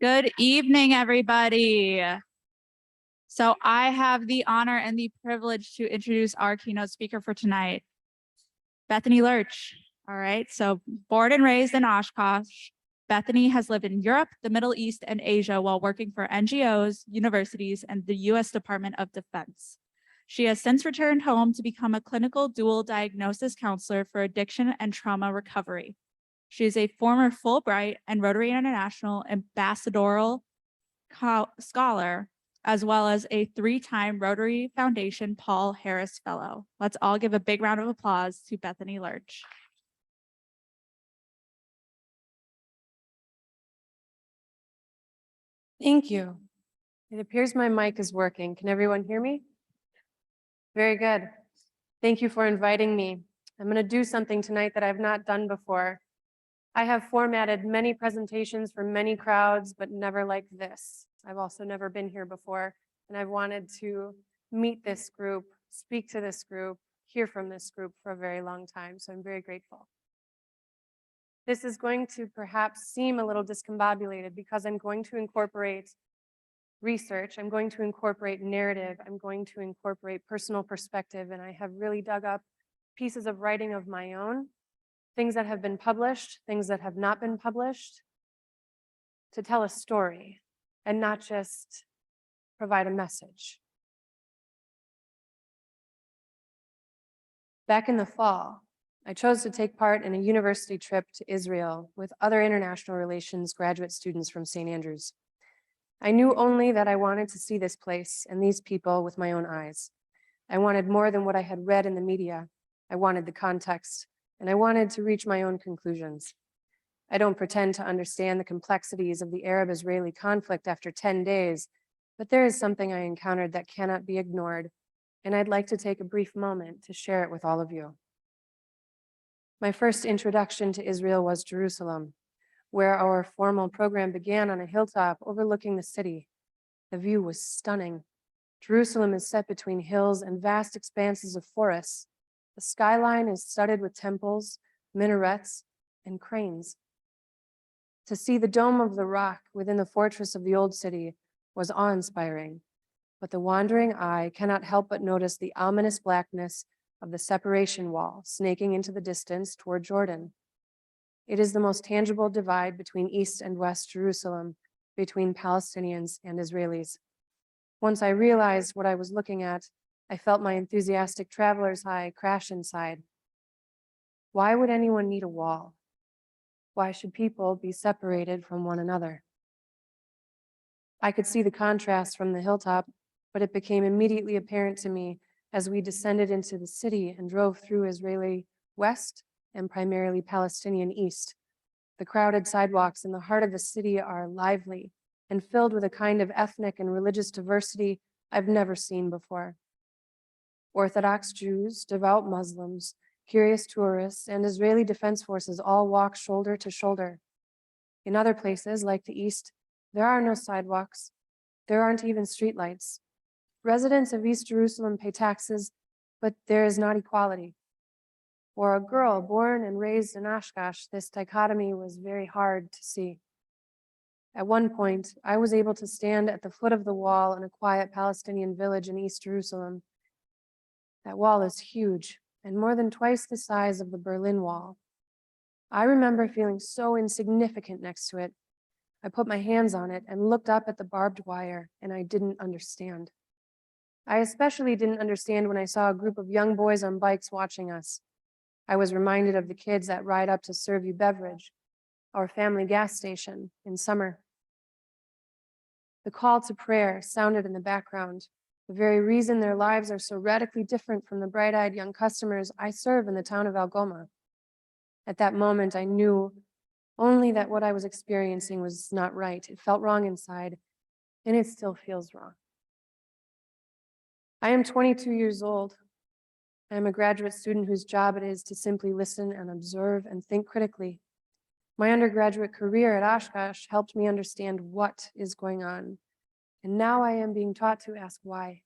Good evening, everybody. So I have the honor and the privilege to introduce our keynote speaker for tonight, Bethany Lerch. All right, so born and raised in Oshkosh, Bethany has lived in Europe, the Middle East, and Asia while working for NGOs, universities, and the U.S. Department of Defense. She has since returned home to become a clinical dual diagnosis counselor for addiction and trauma recovery. She is a former Fulbright and Rotary International Ambassadorial Scholar, as well as a 3-time Rotary Foundation Paul Harris Fellow. Let's all give a big round of applause to Bethany Lerch. Thank you. It appears my mic is working. Can everyone hear me? Very good. Thank you for inviting me. I'm going to do something tonight that I've not done before. I have formatted many presentations for many crowds, but never like this. I've also never been here before, and I've wanted to meet this group, speak to this group, hear from this group for a very long time, so I'm very grateful. This is going to perhaps seem a little discombobulated because I'm going to incorporate research, I'm going to incorporate narrative, I'm going to incorporate personal perspective, and I have really dug up pieces of writing of my own, things that have been published, things that have not been published, to tell a story and not just provide a message. Back in the fall, I chose to take part in a university trip to Israel with other international relations graduate students from St. Andrews. I knew only that I wanted to see this place and these people with my own eyes. I wanted more than what I had read in the media. I wanted the context, and I wanted to reach my own conclusions. I don't pretend to understand the complexities of the Arab-Israeli conflict after 10 days, but there is something I encountered that cannot be ignored, and I'd like to take a brief moment to share it with all of you. My first introduction to Israel was Jerusalem, where our formal program began on a hilltop overlooking the city. The view was stunning. Jerusalem is set between hills and vast expanses of forests. The skyline is studded with temples, minarets, and cranes. To see the dome of the rock within the fortress of the old city was awe-inspiring, but the wandering eye cannot help but notice the ominous blackness of the separation wall snaking into the distance toward Jordan. It is the most tangible divide between East and West Jerusalem, between Palestinians and Israelis. Once I realized what I was looking at, I felt my enthusiastic traveler's high crash inside. Why would anyone need a wall? Why should people be separated from one another? I could see the contrast from the hilltop, but it became immediately apparent to me as we descended into the city and drove through Israeli West and primarily Palestinian East. The crowded sidewalks in the heart of the city are lively and filled with a kind of ethnic and religious diversity I've never seen before. Orthodox Jews, devout Muslims, curious tourists, and Israeli Defense Forces all walk shoulder to shoulder. In other places, like the East, there are no sidewalks. There aren't even streetlights. Residents of East Jerusalem pay taxes, but there is not equality. For a girl born and raised in Oshkosh, this dichotomy was very hard to see. At one point, I was able to stand at the foot of the wall in a quiet Palestinian village in East Jerusalem. That wall is huge and more than twice the size of the Berlin Wall. I remember feeling so insignificant next to it. I put my hands on it and looked up at the barbed wire, and I didn't understand. I especially didn't understand when I saw a group of young boys on bikes watching us. I was reminded of the kids that ride up to serve you beverage, our family gas station in summer. The call to prayer sounded in the background, the very reason their lives are so radically different from the bright-eyed young customers I serve in the town of Algoma. At that moment, I knew only that what I was experiencing was not right. It felt wrong inside, and it still feels wrong. I am 22 years old. I am a graduate student whose job it is to simply listen and observe and think critically. My undergraduate career at Oshkosh helped me understand what is going on, and now I am being taught to ask why.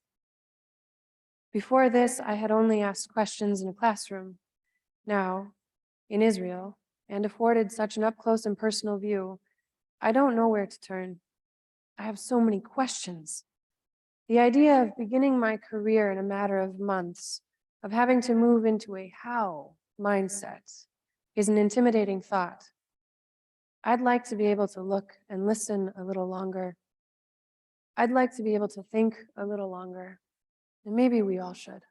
Before this, I had only asked questions in a classroom. Now, in Israel, and afforded such an up-close and personal view, I don't know where to turn. I have so many questions. The idea of beginning my career in a matter of months, of having to move into a how mindset, is an intimidating thought. I'd like to be able to look and listen a little longer. I'd like to be able to think a little longer, and maybe we all should.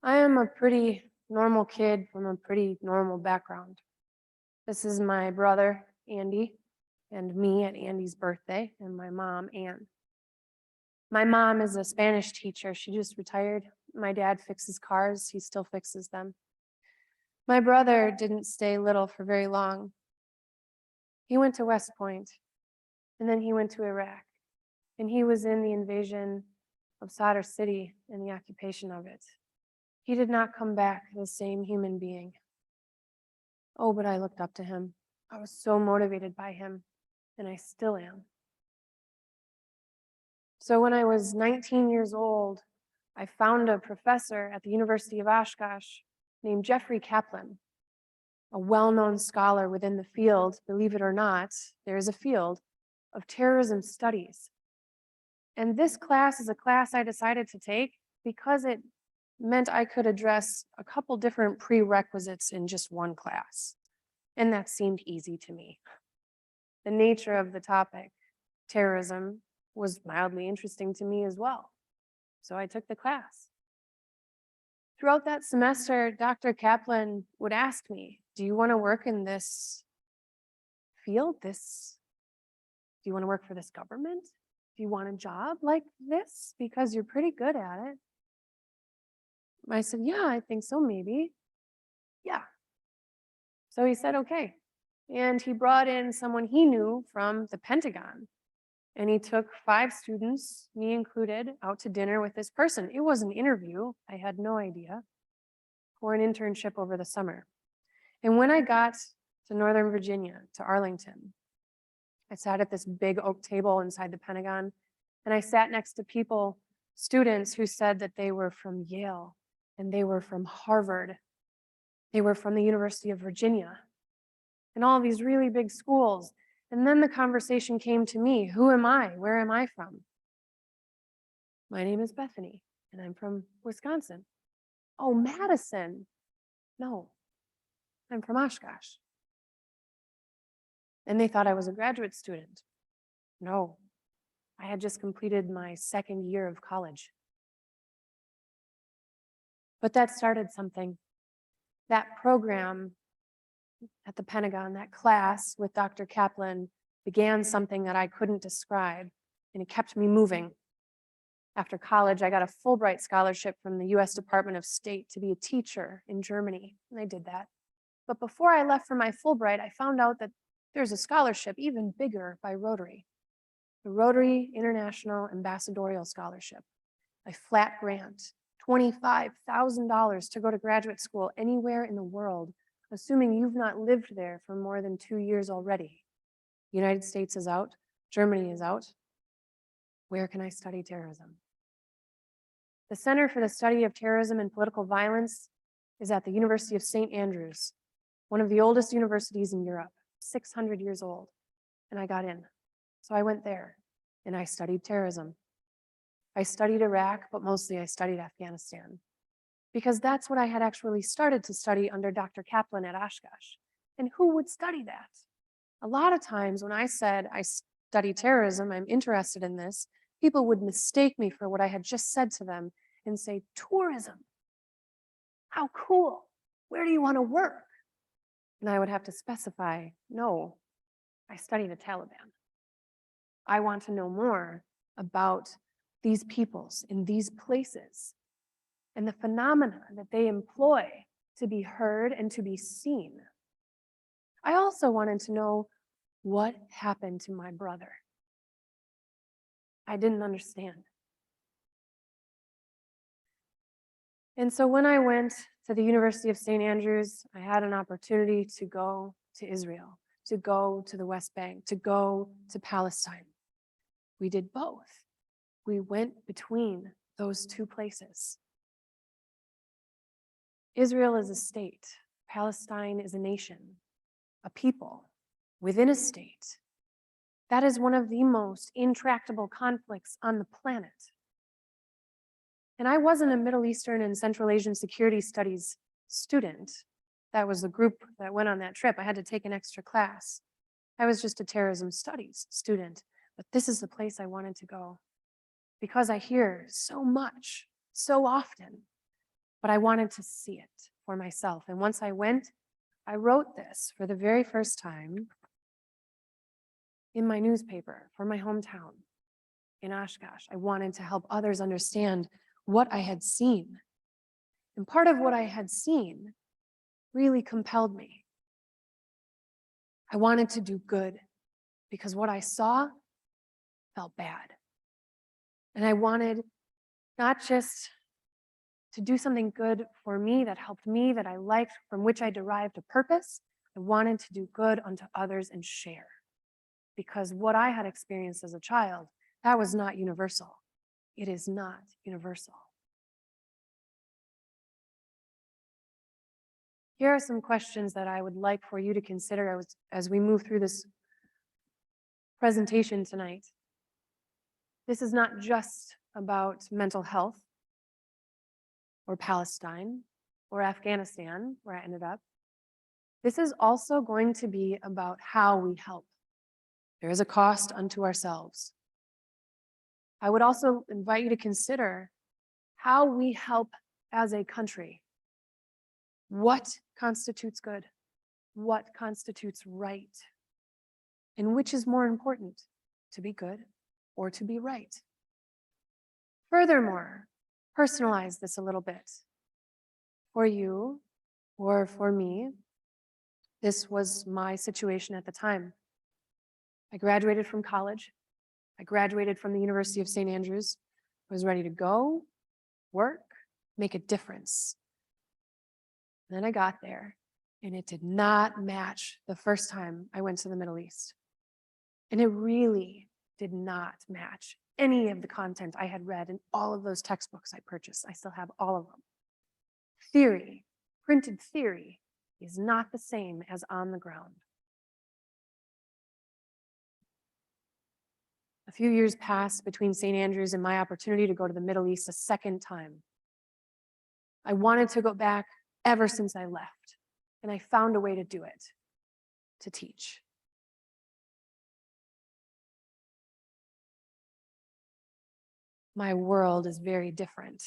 I am a pretty normal kid from a pretty normal background. This is my brother, Andy, and me at Andy's birthday, and my mom, Ann. My mom is a Spanish teacher. She just retired. My dad fixes cars. He still fixes them. My brother didn't stay little for very long. He went to West Point, and then he went to Iraq, and he was in the invasion of Sadr City and the occupation of it. He did not come back the same human being. Oh, but I looked up to him. I was so motivated by him, and I still am. So when I was 19 years old, I found a professor at the University of Oshkosh named Jeffrey Kaplan, a well-known scholar within the field, believe it or not, there is a field of terrorism studies. And this class is a class I decided to take because it meant I could address a couple different prerequisites in just one class. And that seemed easy to me. The nature of the topic, terrorism, was mildly interesting to me as well. So I took the class. Throughout that semester, Dr. Kaplan would ask me, do you want to work in this field? Do you want to work for this government? Do you want a job like this? Because you're pretty good at it. I said, yeah, I think so, maybe. Yeah. So he said, okay. And he brought in someone he knew from the Pentagon. And he took 5 students, me included, out to dinner with this person. It was an interview, I had no idea, for an internship over the summer. And when I got to Northern Virginia, to Arlington, I sat at this big oak table inside the Pentagon, and I sat next to students who said that they were from Yale, and they were from Harvard, they were from the University of Virginia, and all these really big schools. And then the conversation came to me. Who am I? Where am I from? My name is Bethany, and I'm from Wisconsin. Oh, Madison. No, I'm from Oshkosh. And they thought I was a graduate student. No, I had just completed my 2nd year of college. But that started something. That program at the Pentagon, that class with Dr. Kaplan, began something that I couldn't describe, and it kept me moving. After college, I got a Fulbright scholarship from the US Department of State to be a teacher in Germany, and I did that. But before I left for my Fulbright, I found out that there's a scholarship even bigger by Rotary, the Rotary International Ambassadorial Scholarship, a flat grant, $25,000 to go to graduate school anywhere in the world, assuming you've not lived there for more than 2 years already. The United States is out, Germany is out. Where can I study terrorism? The Center for the Study of Terrorism and Political Violence is at the University of St. Andrews, one of the oldest universities in Europe, 600 years old, and I got in. So I went there, and I studied terrorism. I studied Iraq, but mostly I studied Afghanistan, because that's what I had actually started to study under Dr. Kaplan at Oshkosh. And who would study that? A lot of times when I said I study terrorism, I'm interested in this, people would mistake me for what I had just said to them and say, tourism. How cool. Where do you want to work? And I would have to specify, no, I study the Taliban. I want to know more about these peoples in these places and the phenomena that they employ to be heard and to be seen. I also wanted to know what happened to my brother. I didn't understand. And so when I went to the University of St. Andrews, I had an opportunity to go to Israel, to go to the West Bank, to go to Palestine. We did both. We went between those 2 places. Israel is a state. Palestine is a nation. a people, within a state. That is one of the most intractable conflicts on the planet. And I wasn't a Middle Eastern and Central Asian security studies student. That was the group that went on that trip. I had to take an extra class. I was just a terrorism studies student, but this is the place I wanted to go because I hear so much, so often, but I wanted to see it for myself. And once I went, I wrote this for the very first time in my newspaper for my hometown in Oshkosh. I wanted to help others understand what I had seen. And part of what I had seen really compelled me. I wanted to do good because what I saw felt bad. And I wanted not just to do something good for me that helped me, that I liked, from which I derived a purpose. I wanted to do good unto others and share. Because what I had experienced as a child, that was not universal. It is not universal. Here are some questions that I would like for you to consider as we move through this presentation tonight. This is not just about mental health or Palestine or Afghanistan, where I ended up. This is also going to be about how we help. There is a cost unto ourselves. I would also invite you to consider how we help as a country. What constitutes good? What constitutes right? And which is more important, to be good or to be right? Furthermore, personalize this a little bit. For you or for me, this was my situation at the time. I graduated from college. I graduated from the University of St. Andrews. I was ready to go, work, make a difference. And then I got there, and it did not match the first time I went to the Middle East. And it really did not match any of the content I had read in all of those textbooks I purchased. I still have all of them. Theory, printed theory, is not the same as on the ground. A few years passed between St. Andrews and my opportunity to go to the Middle East a second time. I wanted to go back ever since I left, and I found a way to do it, to teach. My world is very different.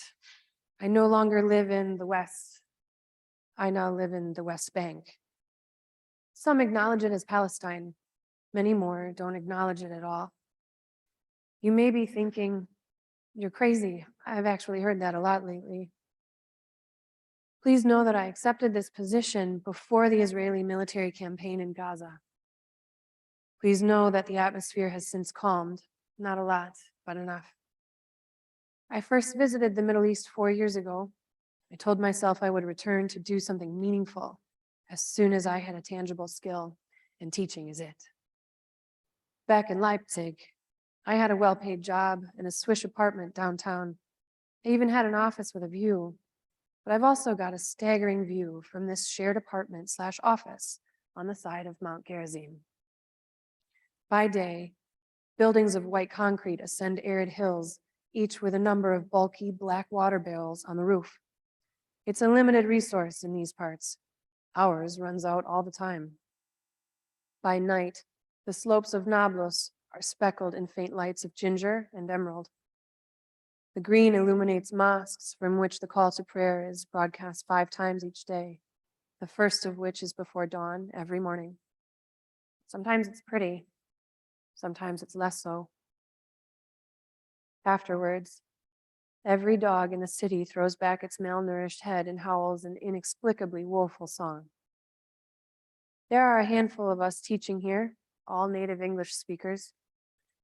I no longer live in the West. I now live in the West Bank. Some acknowledge it as Palestine. Many more don't acknowledge it at all. You may be thinking, you're crazy. I've actually heard that a lot lately. Please know that I accepted this position before the Israeli military campaign in Gaza. Please know that the atmosphere has since calmed, not a lot, but enough. I first visited the Middle East 4 years ago. I told myself I would return to do something meaningful as soon as I had a tangible skill, and teaching is it. Back in Leipzig, I had a well-paid job in a swish apartment downtown. I even had an office with a view. But I've also got a staggering view from this shared apartment/office on the side of Mount Gerizim. By day, buildings of white concrete ascend arid hills, each with a number of bulky black water barrels on the roof. It's a limited resource in these parts. Ours runs out all the time. By night, the slopes of Nablus are speckled in faint lights of ginger and emerald. The green illuminates mosques from which the call to prayer is broadcast 5 times each day, the first of which is before dawn every morning. Sometimes it's pretty, sometimes it's less so. Afterwards, every dog in the city throws back its malnourished head and howls an inexplicably woeful song. There are a handful of us teaching here, all native English speakers.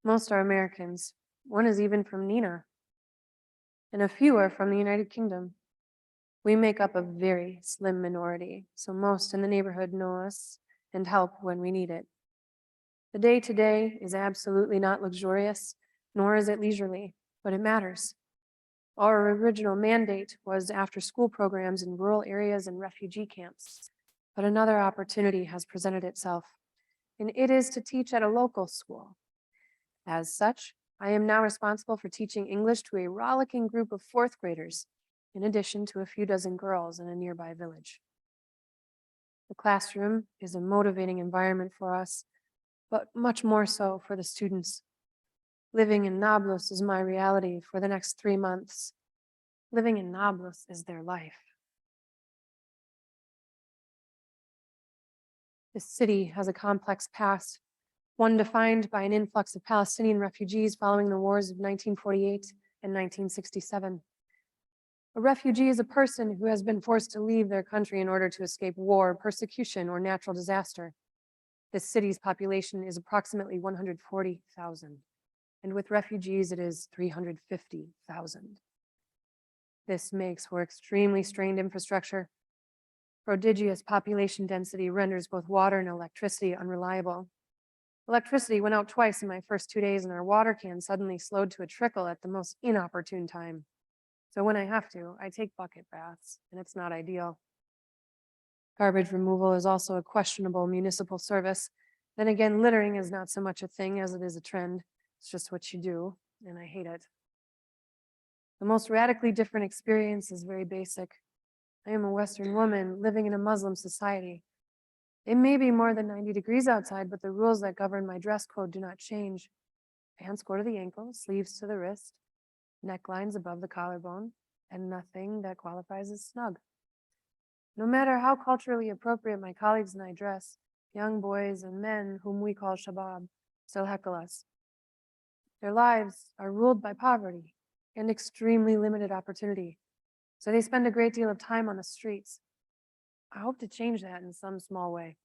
Most are Americans. One is even from Nina. And a few are from the United Kingdom. We make up a very slim minority, so most in the neighborhood know us and help when we need it. The day-to-day is absolutely not luxurious, nor is it leisurely, but it matters. Our original mandate was after-school programs in rural areas and refugee camps. But another opportunity has presented itself, and it is to teach at a local school. As such, I am now responsible for teaching English to a rollicking group of fourth graders, in addition to a few dozen girls in a nearby village. The classroom is a motivating environment for us, but much more so for the students. Living in Nablus is my reality for the next 3 months. Living in Nablus is their life. This city has a complex past, one defined by an influx of Palestinian refugees following the wars of 1948 and 1967. A refugee is a person who has been forced to leave their country in order to escape war, persecution, or natural disaster. This city's population is approximately 140,000, and with refugees, it is 350,000. This makes for extremely strained infrastructure. Prodigious population density renders both water and electricity unreliable. Electricity went out twice in my first 2 days, and our water can suddenly slowed to a trickle at the most inopportune time. So when I have to, I take bucket baths, and it's not ideal. Garbage removal is also a questionable municipal service. Then again, littering is not so much a thing as it is a trend. It's just what you do, and I hate it. The most radically different experience is very basic. I am a Western woman living in a Muslim society. It may be more than 90 degrees outside, but the rules that govern my dress code do not change. Pants go to the ankle, sleeves to the wrist, necklines above the collarbone, and nothing that qualifies as snug. No matter how culturally appropriate my colleagues and I dress, young boys and men whom we call shabab still heckle us. Their lives are ruled by poverty and extremely limited opportunity, so they spend a great deal of time on the streets. I hope to change that in some small way.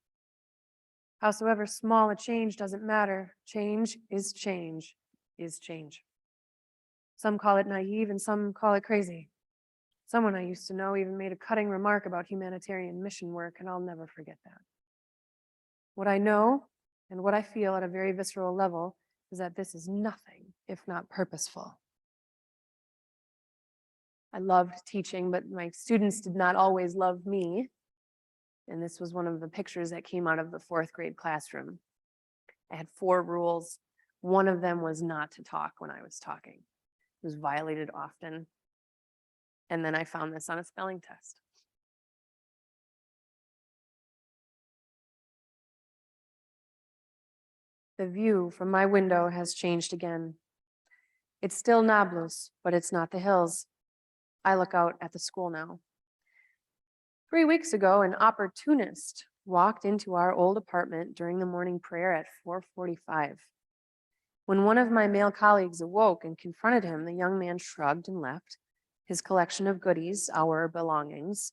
Howsoever small a change doesn't matter. Change is change is change. Some call it naive and some call it crazy. Someone I used to know even made a cutting remark about humanitarian mission work, and I'll never forget that. What I know and what I feel at a very visceral level is that this is nothing if not purposeful. I loved teaching, but my students did not always love me. And this was one of the pictures that came out of the fourth grade classroom. I had 4 rules. One of them was not to talk when I was talking. It was violated often. And then I found this on a spelling test. The view from my window has changed again. It's still Nablus, but it's not the hills. I look out at the school now. 3 weeks ago, an opportunist walked into our old apartment during the morning prayer at 4:45. When one of my male colleagues awoke and confronted him, the young man shrugged and left, his collection of goodies, our belongings,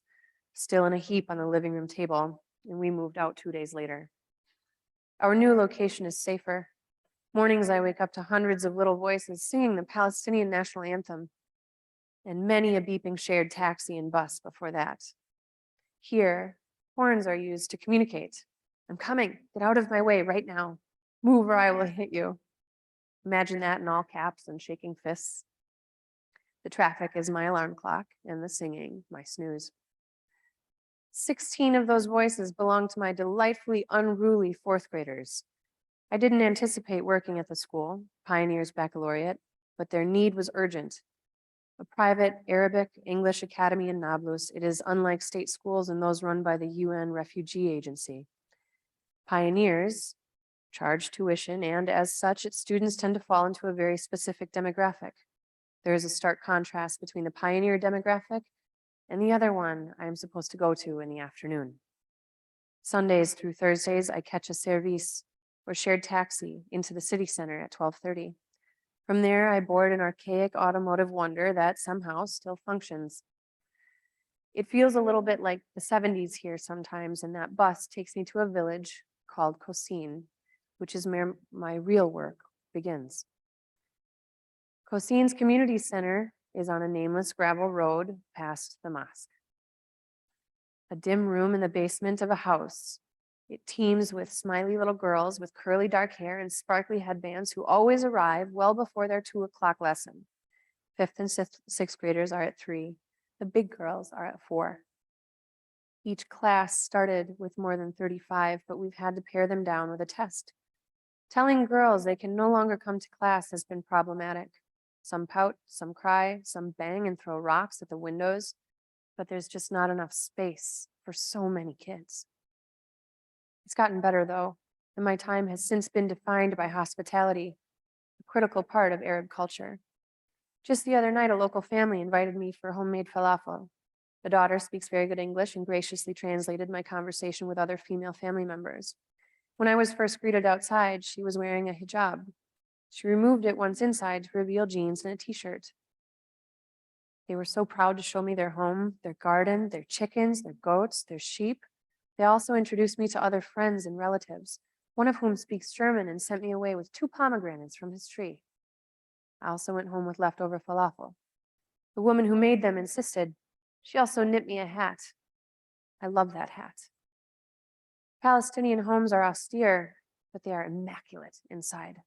still in a heap on the living room table, and we moved out 2 days later. Our new location is safer. Mornings I wake up to hundreds of little voices singing the Palestinian national anthem, and many a beeping shared taxi and bus before that. Here, horns are used to communicate. I'm coming, get out of my way right now. Move or I will hit you. Imagine that in all caps and shaking fists. The traffic is my alarm clock and the singing, my snooze. 16 of those voices belong to my delightfully unruly fourth graders. I didn't anticipate working at the school, Pioneers Baccalaureate, but their need was urgent. A private Arabic English academy in Nablus, it is unlike state schools and those run by the UN Refugee Agency. Pioneers charge tuition, and as such, its students tend to fall into a very specific demographic. There is a stark contrast between the pioneer demographic and the other one I am supposed to go to in the afternoon. Sundays through Thursdays, I catch a service or shared taxi into the city center at 12:30. From there, I board an archaic automotive wonder that somehow still functions. It feels a little bit like the 70s here sometimes, and that bus takes me to a village called Kosin, which is where my real work begins. Kosin's community center is on a nameless gravel road past the mosque. A dim room in the basement of a house. It teems with smiley little girls with curly dark hair and sparkly headbands who always arrive well before their 2 o'clock lesson. 5th and 6th graders are at 3. The big girls are at 4. Each class started with more than 35, but we've had to pare them down with a test. Telling girls they can no longer come to class has been problematic. Some pout, some cry, some bang and throw rocks at the windows, but there's just not enough space for so many kids. It's gotten better though, and my time has since been defined by hospitality, a critical part of Arab culture. Just the other night, a local family invited me for homemade falafel. The daughter speaks very good English and graciously translated my conversation with other female family members. When I was first greeted outside, she was wearing a hijab. She removed it once inside to reveal jeans and a t-shirt. They were so proud to show me their home, their garden, their chickens, their goats, their sheep. They also introduced me to other friends and relatives, one of whom speaks German and sent me away with 2 pomegranates from his tree. I also went home with leftover falafel. The woman who made them insisted. She also knit me a hat. I love that hat. Palestinian homes are austere, but they are immaculate inside.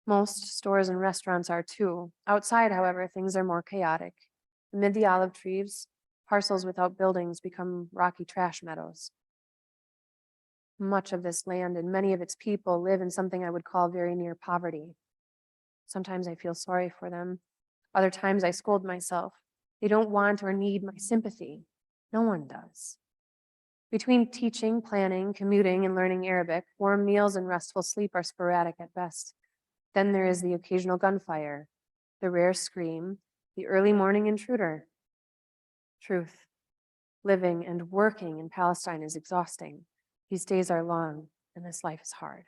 Most stores and restaurants are too. Outside, however, things are more chaotic. Amid the olive trees, parcels without buildings become rocky trash meadows. Much of this land and many of its people live in something I would call very near poverty. Sometimes I feel sorry for them. Other times I scold myself. They don't want or need my sympathy. No one does. Between teaching, planning, commuting, and learning Arabic, warm meals and restful sleep are sporadic at best. Then there is the occasional gunfire, the rare scream, the early morning intruder. Truth. Living and working in Palestine is exhausting. These days are long, and this life is hard.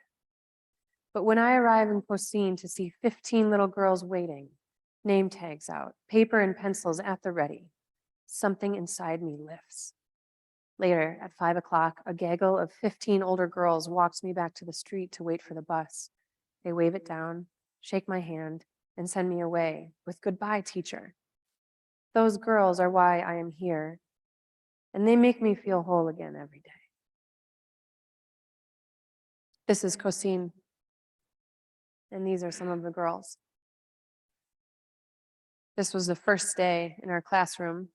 But when I arrive in Khosin to see 15 little girls waiting, name tags out, paper and pencils at the ready, something inside me lifts. Later, at 5 o'clock, a gaggle of 15 older girls walks me back to the street to wait for the bus. They wave it down, shake my hand, and send me away with "Goodbye, teacher." Those girls are why I am here, and they make me feel whole again every day. This is Khosin, and these are some of the girls. This was the first day in our classroom.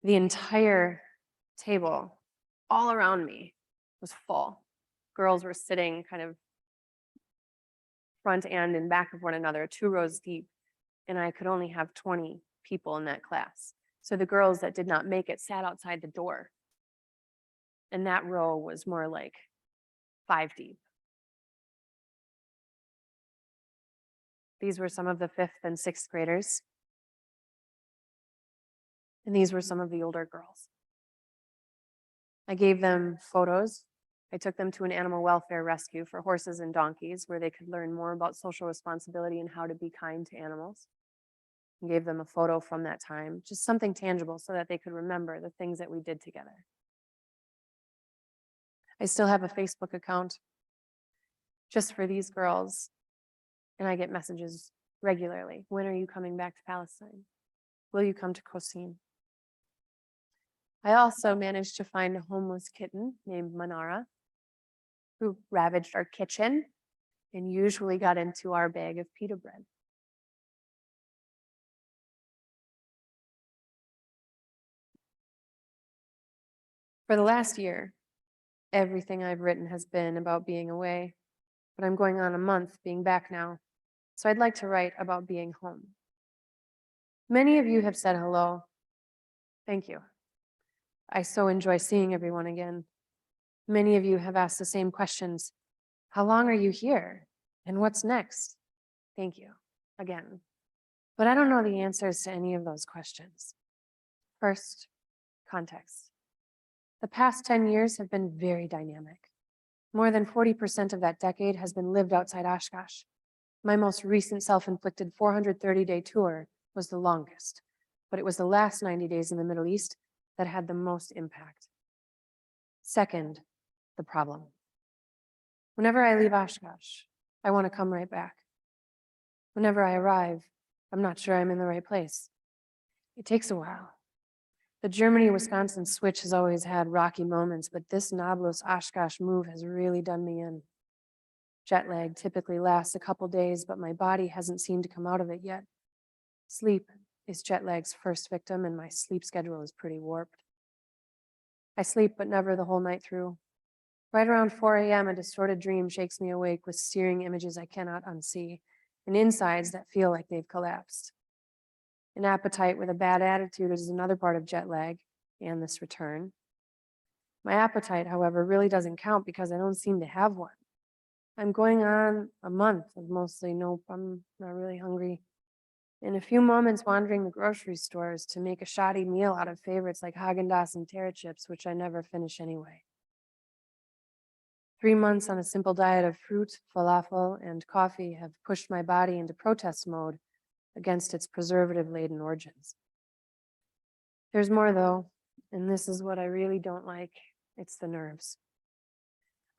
The entire table all around me was full. Girls were sitting kind of front and in back of one another, 2 rows deep, and I could only have 20 people in that class. So the girls that did not make it sat outside the door. And that row was more like 5 deep. These were some of the 5th and 6th graders. And these were some of the older girls. I gave them photos. I took them to an animal welfare rescue for horses and donkeys where they could learn more about social responsibility and how to be kind to animals. I gave them a photo from that time, just something tangible so that they could remember the things that we did together. I still have a Facebook account just for these girls, and I get messages regularly. When are you coming back to Palestine? Will you come to Khosin? I also managed to find a homeless kitten named Manara, who ravaged our kitchen and usually got into our bag of pita bread. For the last year, everything I've written has been about being away, but I'm going on a month being back now, so I'd like to write about being home. Many of you have said hello. Thank you. I so enjoy seeing everyone again. Many of you have asked the same questions. How long are you here? And what's next? Thank you again. But I don't know the answers to any of those questions. First, context. The past 10 years have been very dynamic. More than 40% of that decade has been lived outside Oshkosh. My most recent self-inflicted 430-day tour was the longest, but it was the last 90 days in the Middle East that had the most impact. Second, the problem. Whenever I leave Oshkosh, I want to come right back. Whenever I arrive, I'm not sure I'm in the right place. It takes a while. The Germany-Wisconsin switch has always had rocky moments, but this Nablus-Oshkosh move has really done me in. Jet lag typically lasts a couple days, but my body hasn't seemed to come out of it yet. Sleep is jet lag's first victim, and my sleep schedule is pretty warped. I sleep, but never the whole night through. Right around 4 a.m., a distorted dream shakes me awake with searing images I cannot unsee, and insides that feel like they've collapsed. An appetite with a bad attitude is another part of jet lag and this return. My appetite, however, really doesn't count because I don't seem to have one. I'm going on a month of mostly nope, I'm not really hungry. In a few moments wandering the grocery stores to make a shoddy meal out of favorites like Haagen-Dazs and Terra chips, which I never finish anyway. 3 months on a simple diet of fruit, falafel, and coffee have pushed my body into protest mode against its preservative-laden origins. There's more though, and this is what I really don't like. It's the nerves.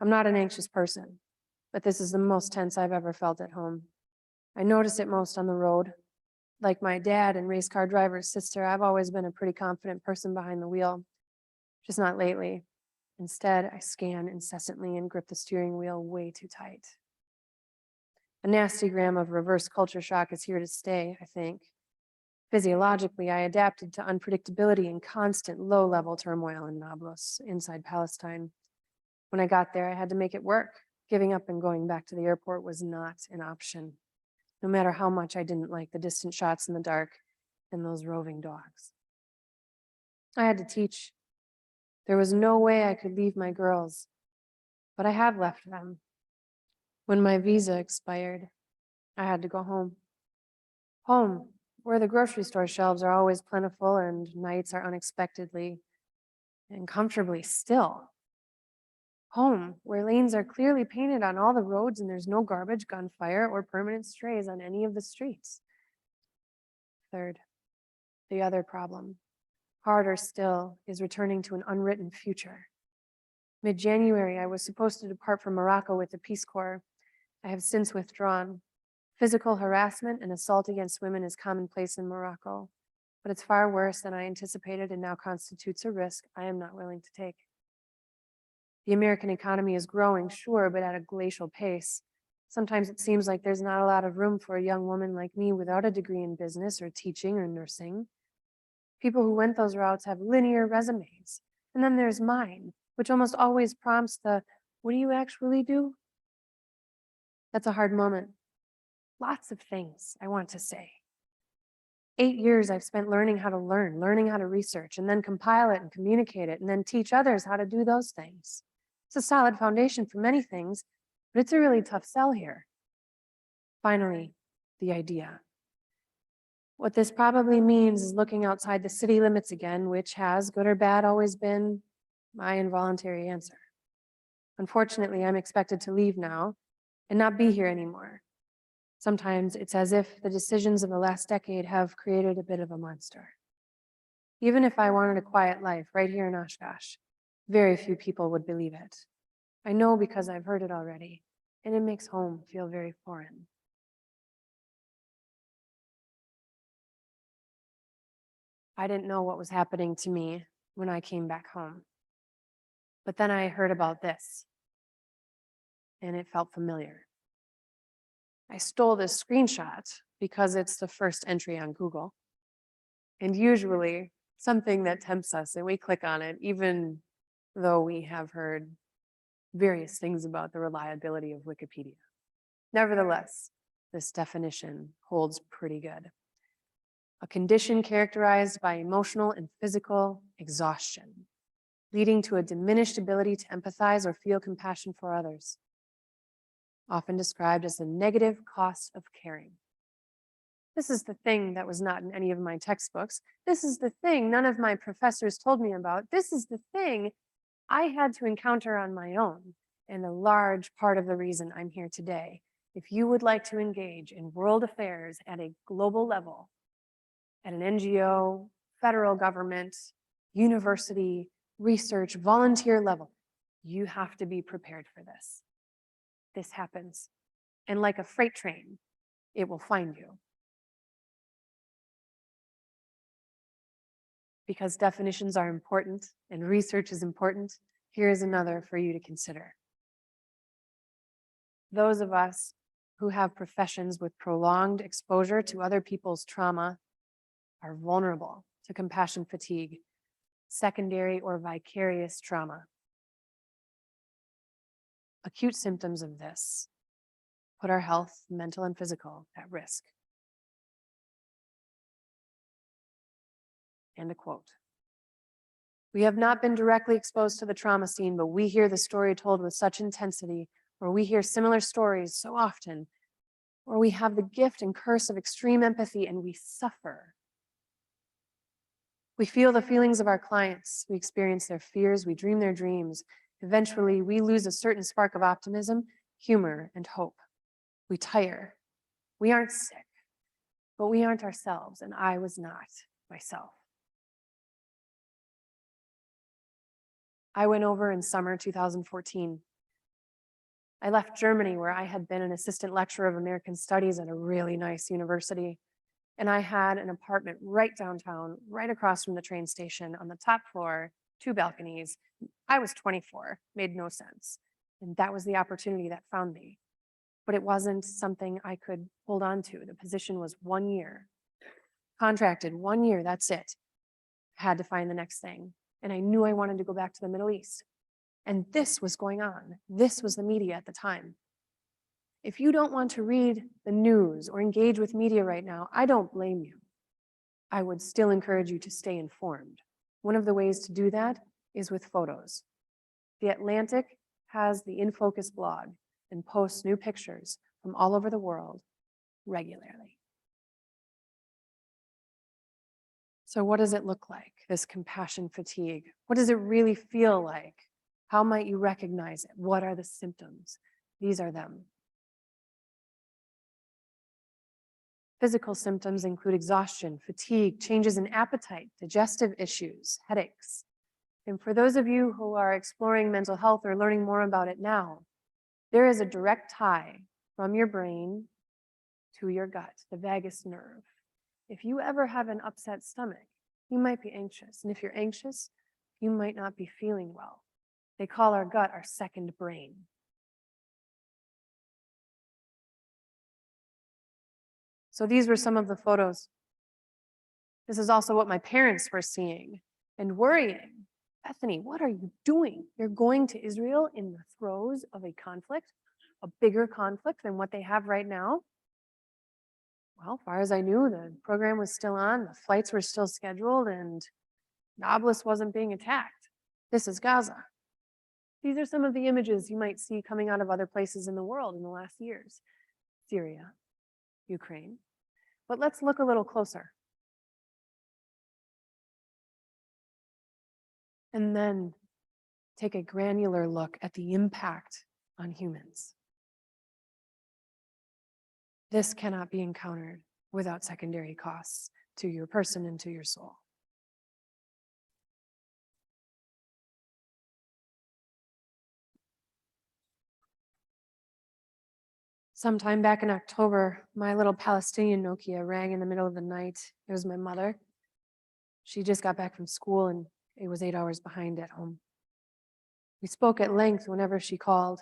I'm not an anxious person, but this is the most tense I've ever felt at home. I notice it most on the road. Like my dad and race car driver's sister, I've always been a pretty confident person behind the wheel, just not lately. Instead, I scan incessantly and grip the steering wheel way too tight. A nasty gram of reverse culture shock is here to stay, I think. Physiologically, I adapted to unpredictability and constant low-level turmoil in Nablus, inside Palestine. When I got there, I had to make it work. Giving up and going back to the airport was not an option, no matter how much I didn't like the distant shots in the dark and those roving dogs. I had to teach. There was no way I could leave my girls, but I have left them. When my visa expired, I had to go home. Home, where the grocery store shelves are always plentiful and nights are unexpectedly and comfortably still. Home, where lanes are clearly painted on all the roads and there's no garbage, gunfire, or permanent strays on any of the streets. Third, the other problem, harder still, is returning to an unwritten future. Mid-January, I was supposed to depart for Morocco with the Peace Corps. I have since withdrawn. Physical harassment and assault against women is commonplace in Morocco, but it's far worse than I anticipated and now constitutes a risk I am not willing to take. The American economy is growing, sure, but at a glacial pace. Sometimes it seems like there's not a lot of room for a young woman like me without a degree in business or teaching or nursing. People who went those routes have linear resumes. And then there's mine, which almost always prompts the, what do you actually do? That's a hard moment. Lots of things I want to say. 8 years I've spent learning how to learn, learning how to research, and then compile it and communicate it, and then teach others how to do those things. It's a solid foundation for many things, but it's a really tough sell here. Finally, the idea. What this probably means is looking outside the city limits again, which has, good or bad, always been my involuntary answer. Unfortunately, I'm expected to leave now and not be here anymore. Sometimes it's as if the decisions of the last decade have created a bit of a monster. Even if I wanted a quiet life right here in Oshkosh, very few people would believe it. I know because I've heard it already, and it makes home feel very foreign. I didn't know what was happening to me when I came back home. But then I heard about this, and it felt familiar. I stole this screenshot because it's the first entry on Google. And usually something that tempts us and we click on it, even though we have heard various things about the reliability of Wikipedia. Nevertheless, this definition holds pretty good. A condition characterized by emotional and physical exhaustion, leading to a diminished ability to empathize or feel compassion for others, often described as the negative cost of caring. This is the thing that was not in any of my textbooks. This is the thing none of my professors told me about. This is the thing I had to encounter on my own, and a large part of the reason I'm here today. If you would like to engage in world affairs at a global level, at an NGO, federal government, university, research, volunteer level, you have to be prepared for this. This happens. And like a freight train, it will find you. Because definitions are important and research is important, here is another for you to consider. Those of us who have professions with prolonged exposure to other people's trauma are vulnerable to compassion fatigue, secondary or vicarious trauma. Acute symptoms of this put our health, mental and physical, at risk. And a quote. We have not been directly exposed to the trauma scene, but we hear the story told with such intensity, or we hear similar stories so often, or we have the gift and curse of extreme empathy and we suffer. We feel the feelings of our clients, we experience their fears, we dream their dreams. Eventually, we lose a certain spark of optimism, humor, and hope. We tire. We aren't sick, but we aren't ourselves, and I was not myself. I went over in summer 2014. I left Germany, where I had been an assistant lecturer of American Studies at a really nice university. And I had an apartment right downtown, right across from the train station on the top floor, 2 balconies. I was 24, made no sense. And that was the opportunity that found me. But it wasn't something I could hold on to. The position was 1 year. Contracted 1 year, that's it. I had to find the next thing. And I knew I wanted to go back to the Middle East. And this was going on. This was the media at the time. If you don't want to read the news or engage with media right now, I don't blame you. I would still encourage you to stay informed. One of the ways to do that is with photos. The Atlantic has the In Focus blog and posts new pictures from all over the world regularly. So what does it look like, this compassion fatigue? What does it really feel like? How might you recognize it? What are the symptoms? These are them. Physical symptoms include exhaustion, fatigue, changes in appetite, digestive issues, headaches. And for those of you who are exploring mental health or learning more about it now, there is a direct tie from your brain to your gut, the vagus nerve. If you ever have an upset stomach, you might be anxious. And if you're anxious, you might not be feeling well. They call our gut our second brain. So these were some of the photos. This is also what my parents were seeing and worrying. Bethany, what are you doing? You're going to Israel in the throes of a conflict, a bigger conflict than what they have right now? Well, as far as I knew, the program was still on, the flights were still scheduled, and Nablus wasn't being attacked. This is Gaza. These are some of the images you might see coming out of other places in the world in the last years. Syria, Ukraine. But let's look a little closer. And then take a granular look at the impact on humans. This cannot be encountered without secondary costs to your person and to your soul. Sometime back in October, my little Palestinian Nokia rang in the middle of the night. It was my mother. She just got back from school and it was 8 hours behind at home. We spoke at length whenever she called.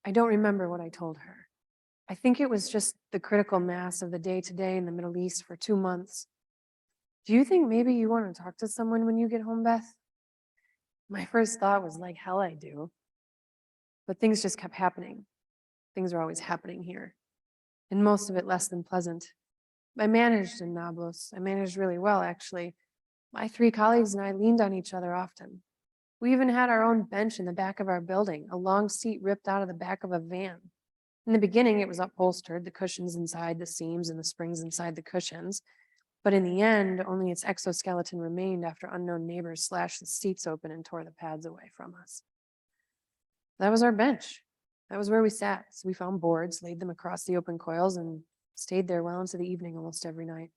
I don't remember what I told her. I think it was just the critical mass of the day-to-day in the Middle East for 2 months. Do you think maybe you want to talk to someone when you get home, Beth? My first thought was like, hell I do. But things just kept happening. Things are always happening here. And most of it less than pleasant. I managed in Nablus. I managed really well, actually. My 3 colleagues and I leaned on each other often. We even had our own bench in the back of our building, a long seat ripped out of the back of a van. In the beginning, it was upholstered, the cushions inside the seams and the springs inside the cushions. But in the end, only its exoskeleton remained after unknown neighbors slashed the seats open and tore the pads away from us. That was our bench. That was where we sat. So we found boards, laid them across the open coils, and stayed there well into the evening almost every night.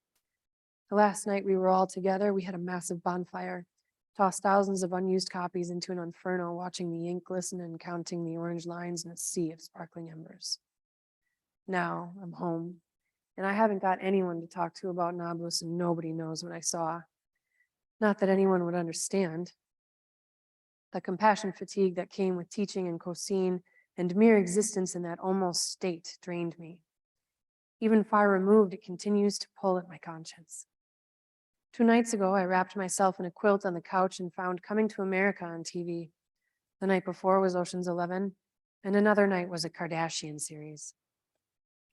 The last night we were all together, we had a massive bonfire, tossed thousands of unused copies into an inferno, watching the ink glisten and counting the orange lines in a sea of sparkling embers. Now I'm home, and I haven't got anyone to talk to about Nablus, and nobody knows what I saw. Not that anyone would understand. The compassion fatigue that came with teaching in Cosine and mere existence in that almost state drained me. Even far removed, it continues to pull at my conscience. 2 nights ago, I wrapped myself in a quilt on the couch and found Coming to America on TV. The night before was Ocean's 11, and another night was a Kardashian series.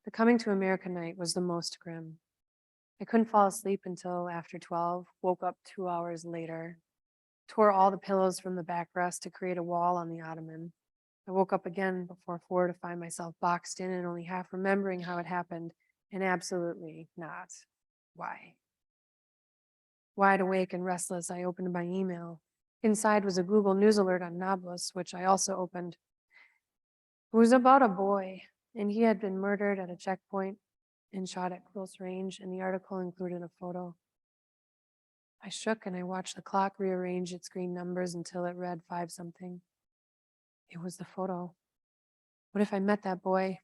The Coming to America night was the most grim. I couldn't fall asleep until after 12, woke up 2 hours later, tore all the pillows from the backrest to create a wall on the ottoman. I woke up again before 4 to find myself boxed in and only half remembering how it happened, and absolutely not why. Wide awake and restless, I opened my email. Inside was a Google News alert on Nablus, which I also opened. It was about a boy, and he had been murdered at a checkpoint and shot at close range, and the article included a photo. I shook and I watched the clock rearrange its green numbers until it read 5-something. It was the photo. What if I met that boy?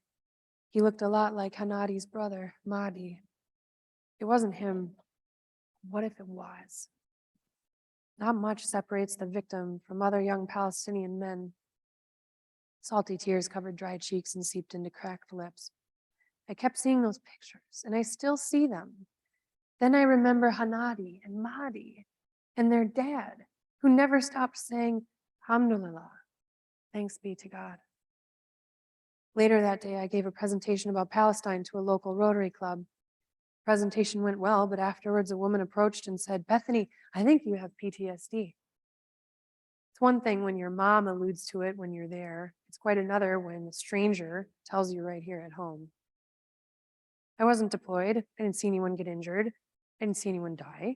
He looked a lot like Hanadi's brother, Mahdi. It wasn't him. What if it was? Not much separates the victim from other young Palestinian men. Salty tears covered dry cheeks and seeped into cracked lips. I kept seeing those pictures, and I still see them. Then I remember Hanadi and Mahdi and their dad, who never stopped saying, Alhamdulillah, thanks be to God. Later that day, I gave a presentation about Palestine to a local Rotary club. The presentation went well, but afterwards a woman approached and said, Bethany, I think you have PTSD. It's one thing when your mom alludes to it when you're there. It's quite another when a stranger tells you right here at home. I wasn't deployed. I didn't see anyone get injured. I didn't see anyone die.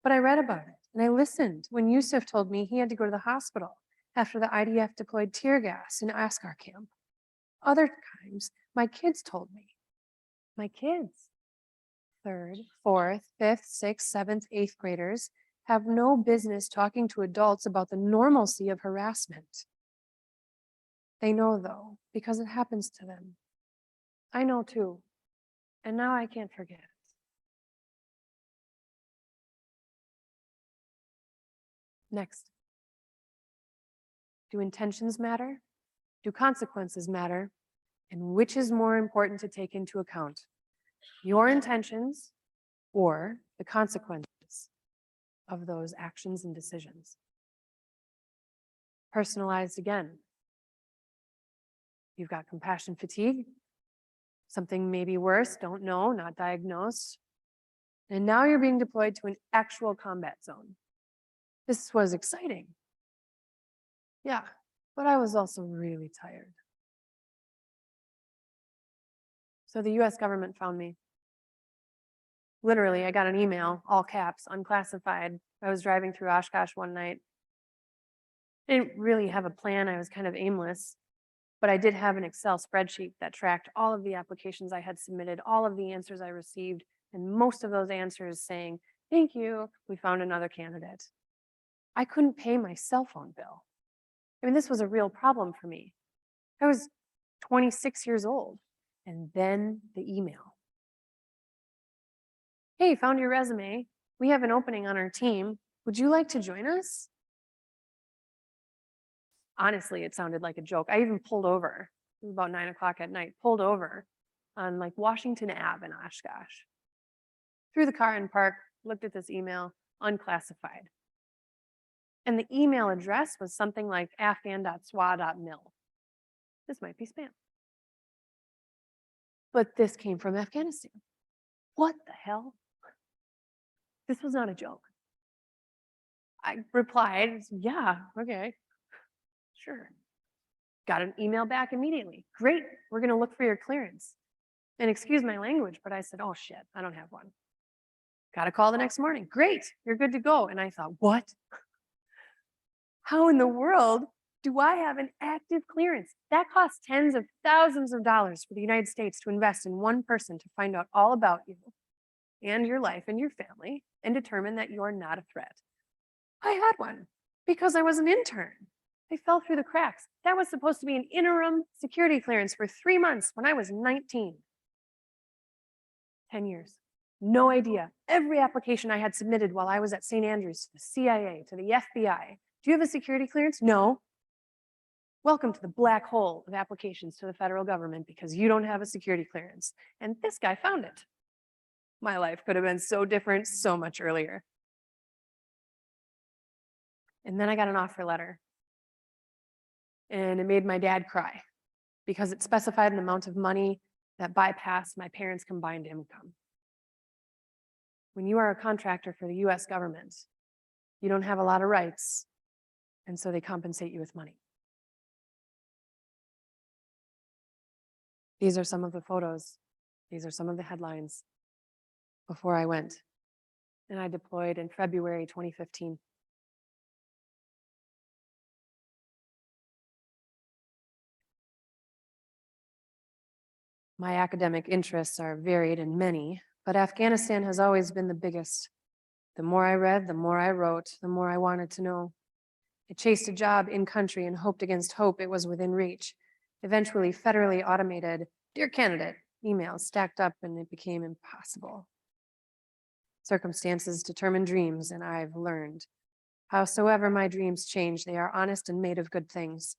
But I read about it and I listened when Yusuf told me he had to go to the hospital after the IDF deployed tear gas in Askar camp. Other times, my kids told me. My kids. 3rd, 4th, 5th, 6th, 7th, 8th graders have no business talking to adults about the normalcy of harassment. They know though, because it happens to them. I know too, and now I can't forget. Next. Do intentions matter? Do consequences matter? And which is more important to take into account? Your intentions or the consequences of those actions and decisions? Personalized again. You've got compassion fatigue, something maybe worse, don't know, not diagnosed. And now you're being deployed to an actual combat zone. This was exciting. Yeah, but I was also really tired. So the US government found me. Literally, I got an email, all caps, unclassified. I was driving through Oshkosh one night. I didn't really have a plan. I was kind of aimless, but I did have an Excel spreadsheet that tracked all of the applications I had submitted, all of the answers I received, and most of those answers saying, thank you, we found another candidate. I couldn't pay my cell phone bill. I mean, this was a real problem for me. I was 26 years old, and then the email. Hey, found your resume. We have an opening on our team. Would you like to join us? Honestly, it sounded like a joke. I even pulled over. It was about 9 o'clock at night, pulled over on like Washington Ave in Oshkosh. Threw the car in park, looked at this email, unclassified. And the email address was something like afghan.swa.mil. This might be spam. But this came from Afghanistan. What the hell? This was not a joke. I replied, yeah, okay, sure. Got an email back immediately. Great, we're gonna look for your clearance. And excuse my language, but I said, oh shit, I don't have one. Got a call the next morning. Great, you're good to go. And I thought, what? How in the world do I have an active clearance? That costs tens of thousands of dollars for the United States to invest in one person to find out all about you and your life and your family and determine that you're not a threat. I had one because I was an intern. I fell through the cracks. That was supposed to be an interim security clearance for 3 months when I was 19. 10 years. No idea. Every application I had submitted while I was at St. Andrews to the CIA, to the FBI. Do you have a security clearance? No. Welcome to the black hole of applications to the federal government because you don't have a security clearance. And this guy found it. My life could have been so different so much earlier. And then I got an offer letter. And it made my dad cry because it specified an amount of money that bypassed my parents' combined income. When you are a contractor for the US government, you don't have a lot of rights, and so they compensate you with money. These are some of the photos. These are some of the headlines before I went. And I deployed in February 2015. My academic interests are varied and many, but Afghanistan has always been the biggest. The more I read, the more I wrote, the more I wanted to know. I chased a job in country and hoped against hope it was within reach. Eventually, federally automated, "Dear candidate," emails stacked up and it became impossible. Circumstances determine dreams, and I've learned. Howsoever my dreams change, they are honest and made of good things.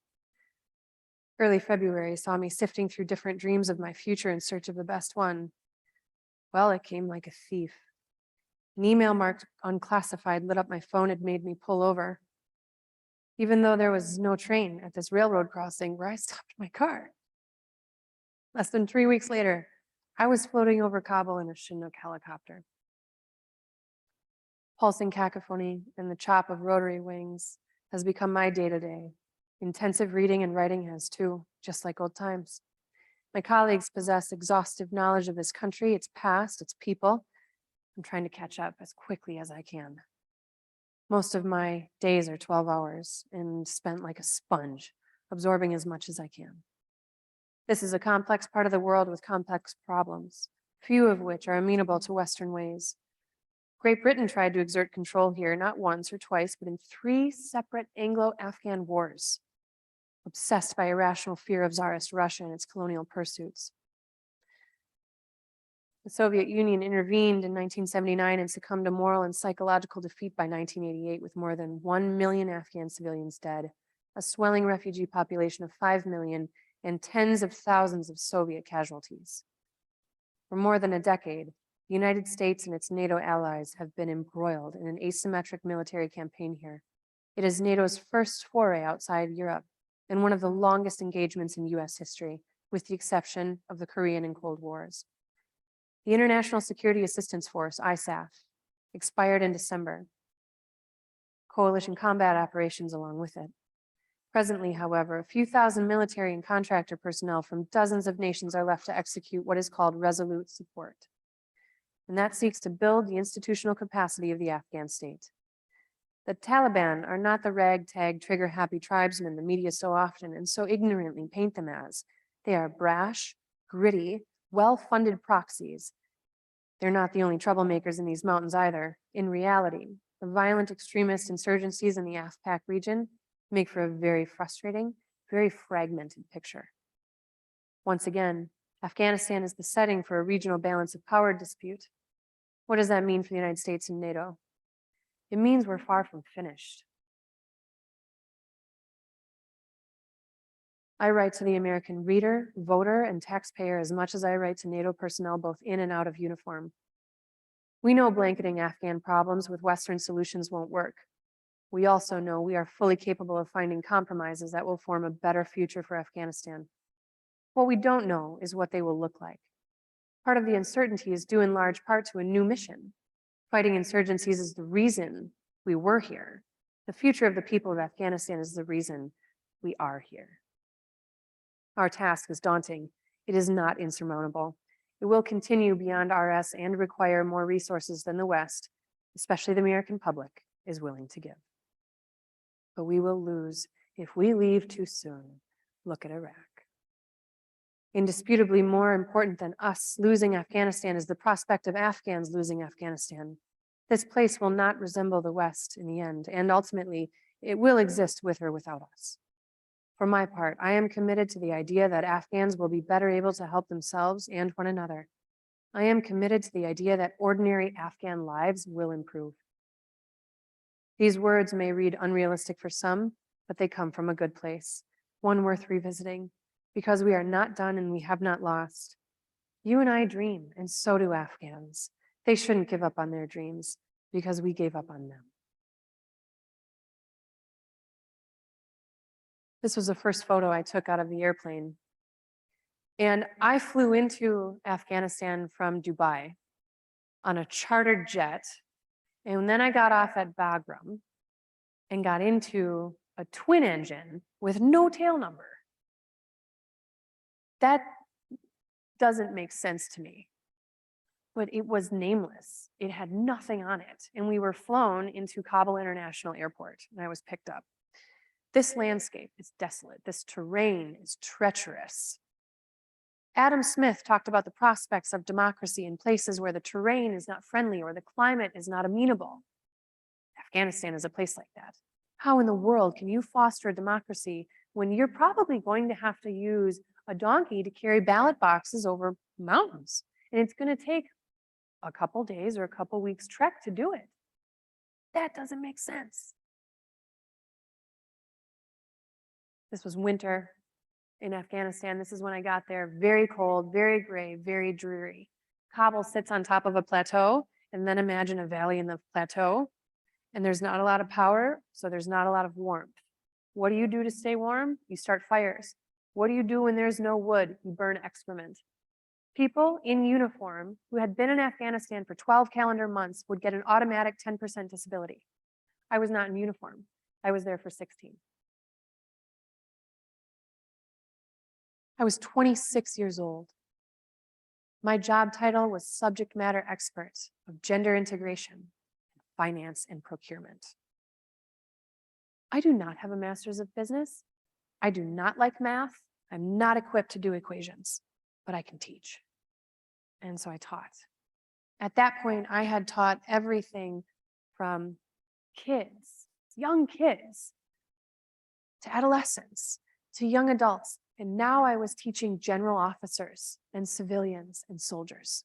Early February saw me sifting through different dreams of my future in search of the best one. Well, it came like a thief. An email marked unclassified lit up my phone and made me pull over, even though there was no train at this railroad crossing where I stopped my car. Less than 3 weeks later, I was floating over Kabul in a Chinook helicopter. Pulsing cacophony and the chop of rotary wings has become my day-to-day. Intensive reading and writing has too, just like old times. My colleagues possess exhaustive knowledge of this country, its past, its people. I'm trying to catch up as quickly as I can. Most of my days are 12 hours and spent like a sponge, absorbing as much as I can. This is a complex part of the world with complex problems, few of which are amenable to Western ways. Great Britain tried to exert control here, not once or twice, but in 3 separate Anglo-Afghan wars, obsessed by irrational fear of Tsarist Russia and its colonial pursuits. The Soviet Union intervened in 1979 and succumbed to moral and psychological defeat by 1988, with more than 1 million Afghan civilians dead, a swelling refugee population of 5 million, and tens of thousands of Soviet casualties. For more than a decade, the United States and its NATO allies have been embroiled in an asymmetric military campaign here. It is NATO's first foray outside Europe and one of the longest engagements in US history, with the exception of the Korean and Cold Wars. The International Security Assistance Force, ISAF, expired in December. Coalition combat operations along with it. Presently, however, a few thousand military and contractor personnel from dozens of nations are left to execute what is called resolute support. And that seeks to build the institutional capacity of the Afghan state. The Taliban are not the ragtag, trigger-happy tribesmen the media so often and so ignorantly paint them as. They are brash, gritty, well-funded proxies. They're not the only troublemakers in these mountains either. In reality, the violent extremist insurgencies in the AfPak region make for a very frustrating, very fragmented picture. Once again, Afghanistan is the setting for a regional balance of power dispute. What does that mean for the United States and NATO? It means we're far from finished. I write to the American reader, voter, and taxpayer as much as I write to NATO personnel both in and out of uniform. We know blanketing Afghan problems with Western solutions won't work. We also know we are fully capable of finding compromises that will form a better future for Afghanistan. What we don't know is what they will look like. Part of the uncertainty is due in large part to a new mission. Fighting insurgencies is the reason we were here. The future of the people of Afghanistan is the reason we are here. Our task is daunting. It is not insurmountable. It will continue beyond RS and require more resources than the West, especially the American public, is willing to give. But we will lose if we leave too soon. Look at Iraq. Indisputably more important than us losing Afghanistan is the prospect of Afghans losing Afghanistan. This place will not resemble the West in the end, and ultimately, it will exist with or without us. For my part, I am committed to the idea that Afghans will be better able to help themselves and one another. I am committed to the idea that ordinary Afghan lives will improve. These words may read unrealistic for some, but they come from a good place, one worth revisiting, because we are not done and we have not lost. You and I dream, and so do Afghans. They shouldn't give up on their dreams because we gave up on them. This was the first photo I took out of the airplane. And I flew into Afghanistan from Dubai on a chartered jet. And then I got off at Bagram and got into a twin engine with no tail number. That doesn't make sense to me. But it was nameless. It had nothing on it. And we were flown into Kabul International Airport, and I was picked up. This landscape is desolate. This terrain is treacherous. Adam Smith talked about the prospects of democracy in places where the terrain is not friendly or the climate is not amenable. Afghanistan is a place like that. How in the world can you foster a democracy when you're probably going to have to use a donkey to carry ballot boxes over mountains? And it's going to take a couple days or a couple weeks trek to do it. That doesn't make sense. This was winter in Afghanistan. This is when I got there. Very cold, very gray, very dreary. Kabul sits on top of a plateau, and then imagine a valley in the plateau, and there's not a lot of power, so there's not a lot of warmth. What do you do to stay warm? You start fires. What do you do when there's no wood? You burn excrement. People in uniform who had been in Afghanistan for 12 calendar months would get an automatic 10% disability. I was not in uniform. I was there for 16. I was 26 years old. My job title was subject matter expert of gender integration, finance, and procurement. I do not have a master's of business. I do not like math. I'm not equipped to do equations, but I can teach. And so I taught. At that point, I had taught everything from kids, young kids, to adolescents, to young adults. And now I was teaching general officers and civilians and soldiers.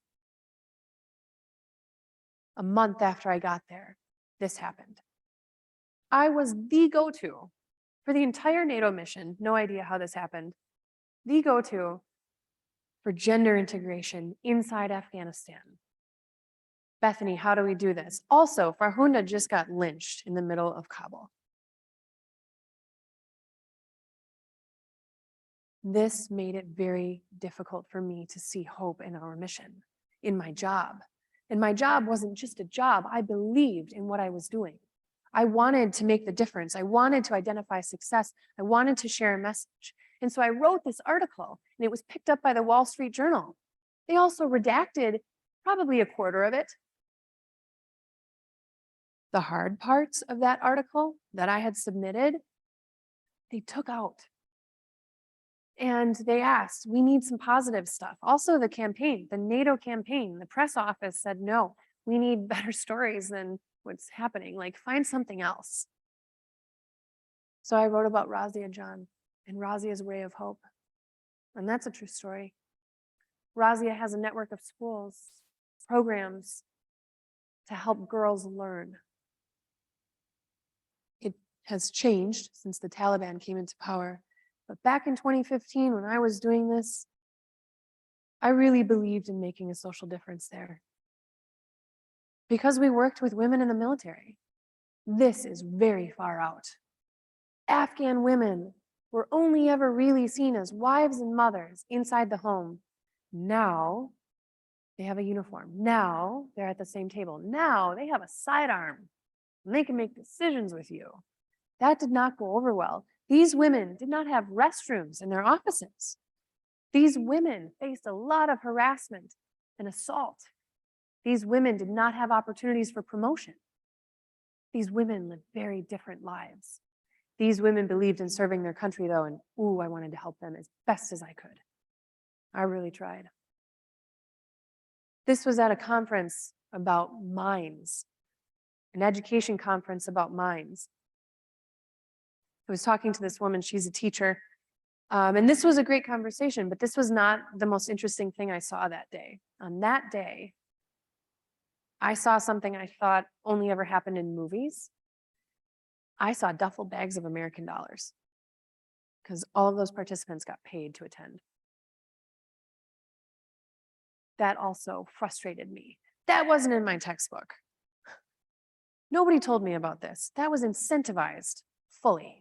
A month after I got there, this happened. I was the go-to for the entire NATO mission. No idea how this happened. The go-to for gender integration inside Afghanistan. Bethany, how do we do this? Also, Farhunda just got lynched in the middle of Kabul. This made it very difficult for me to see hope in our mission, in my job. And my job wasn't just a job. I believed in what I was doing. I wanted to make the difference. I wanted to identify success. I wanted to share a message. And so I wrote this article, and it was picked up by the Wall Street Journal. They also redacted probably a quarter of it. The hard parts of that article that I had submitted, they took out. And they asked, we need some positive stuff. Also the campaign, the NATO campaign, the press office said, no, we need better stories than what's happening. Like, find something else. So I wrote about Razia John and Razia's Ray of Hope. And that's a true story. Razia has a network of schools, programs to help girls learn. It has changed since the Taliban came into power. But back in 2015, when I was doing this, I really believed in making a social difference there. Because we worked with women in the military. This is very far out. Afghan women were only ever really seen as wives and mothers inside the home. Now they have a uniform. Now they're at the same table. Now they have a sidearm and they can make decisions with you. That did not go over well. These women did not have restrooms in their offices. These women faced a lot of harassment and assault. These women did not have opportunities for promotion. These women lived very different lives. These women believed in serving their country though, and ooh, I wanted to help them as best as I could. I really tried. This was at a conference about mines, an education conference about mines. I was talking to this woman, she's a teacher, and this was a great conversation, but this was not the most interesting thing I saw that day. On that day, I saw something I thought only ever happened in movies. I saw duffel bags of American dollars because all of those participants got paid to attend. That also frustrated me. That wasn't in my textbook. Nobody told me about this. That was incentivized fully.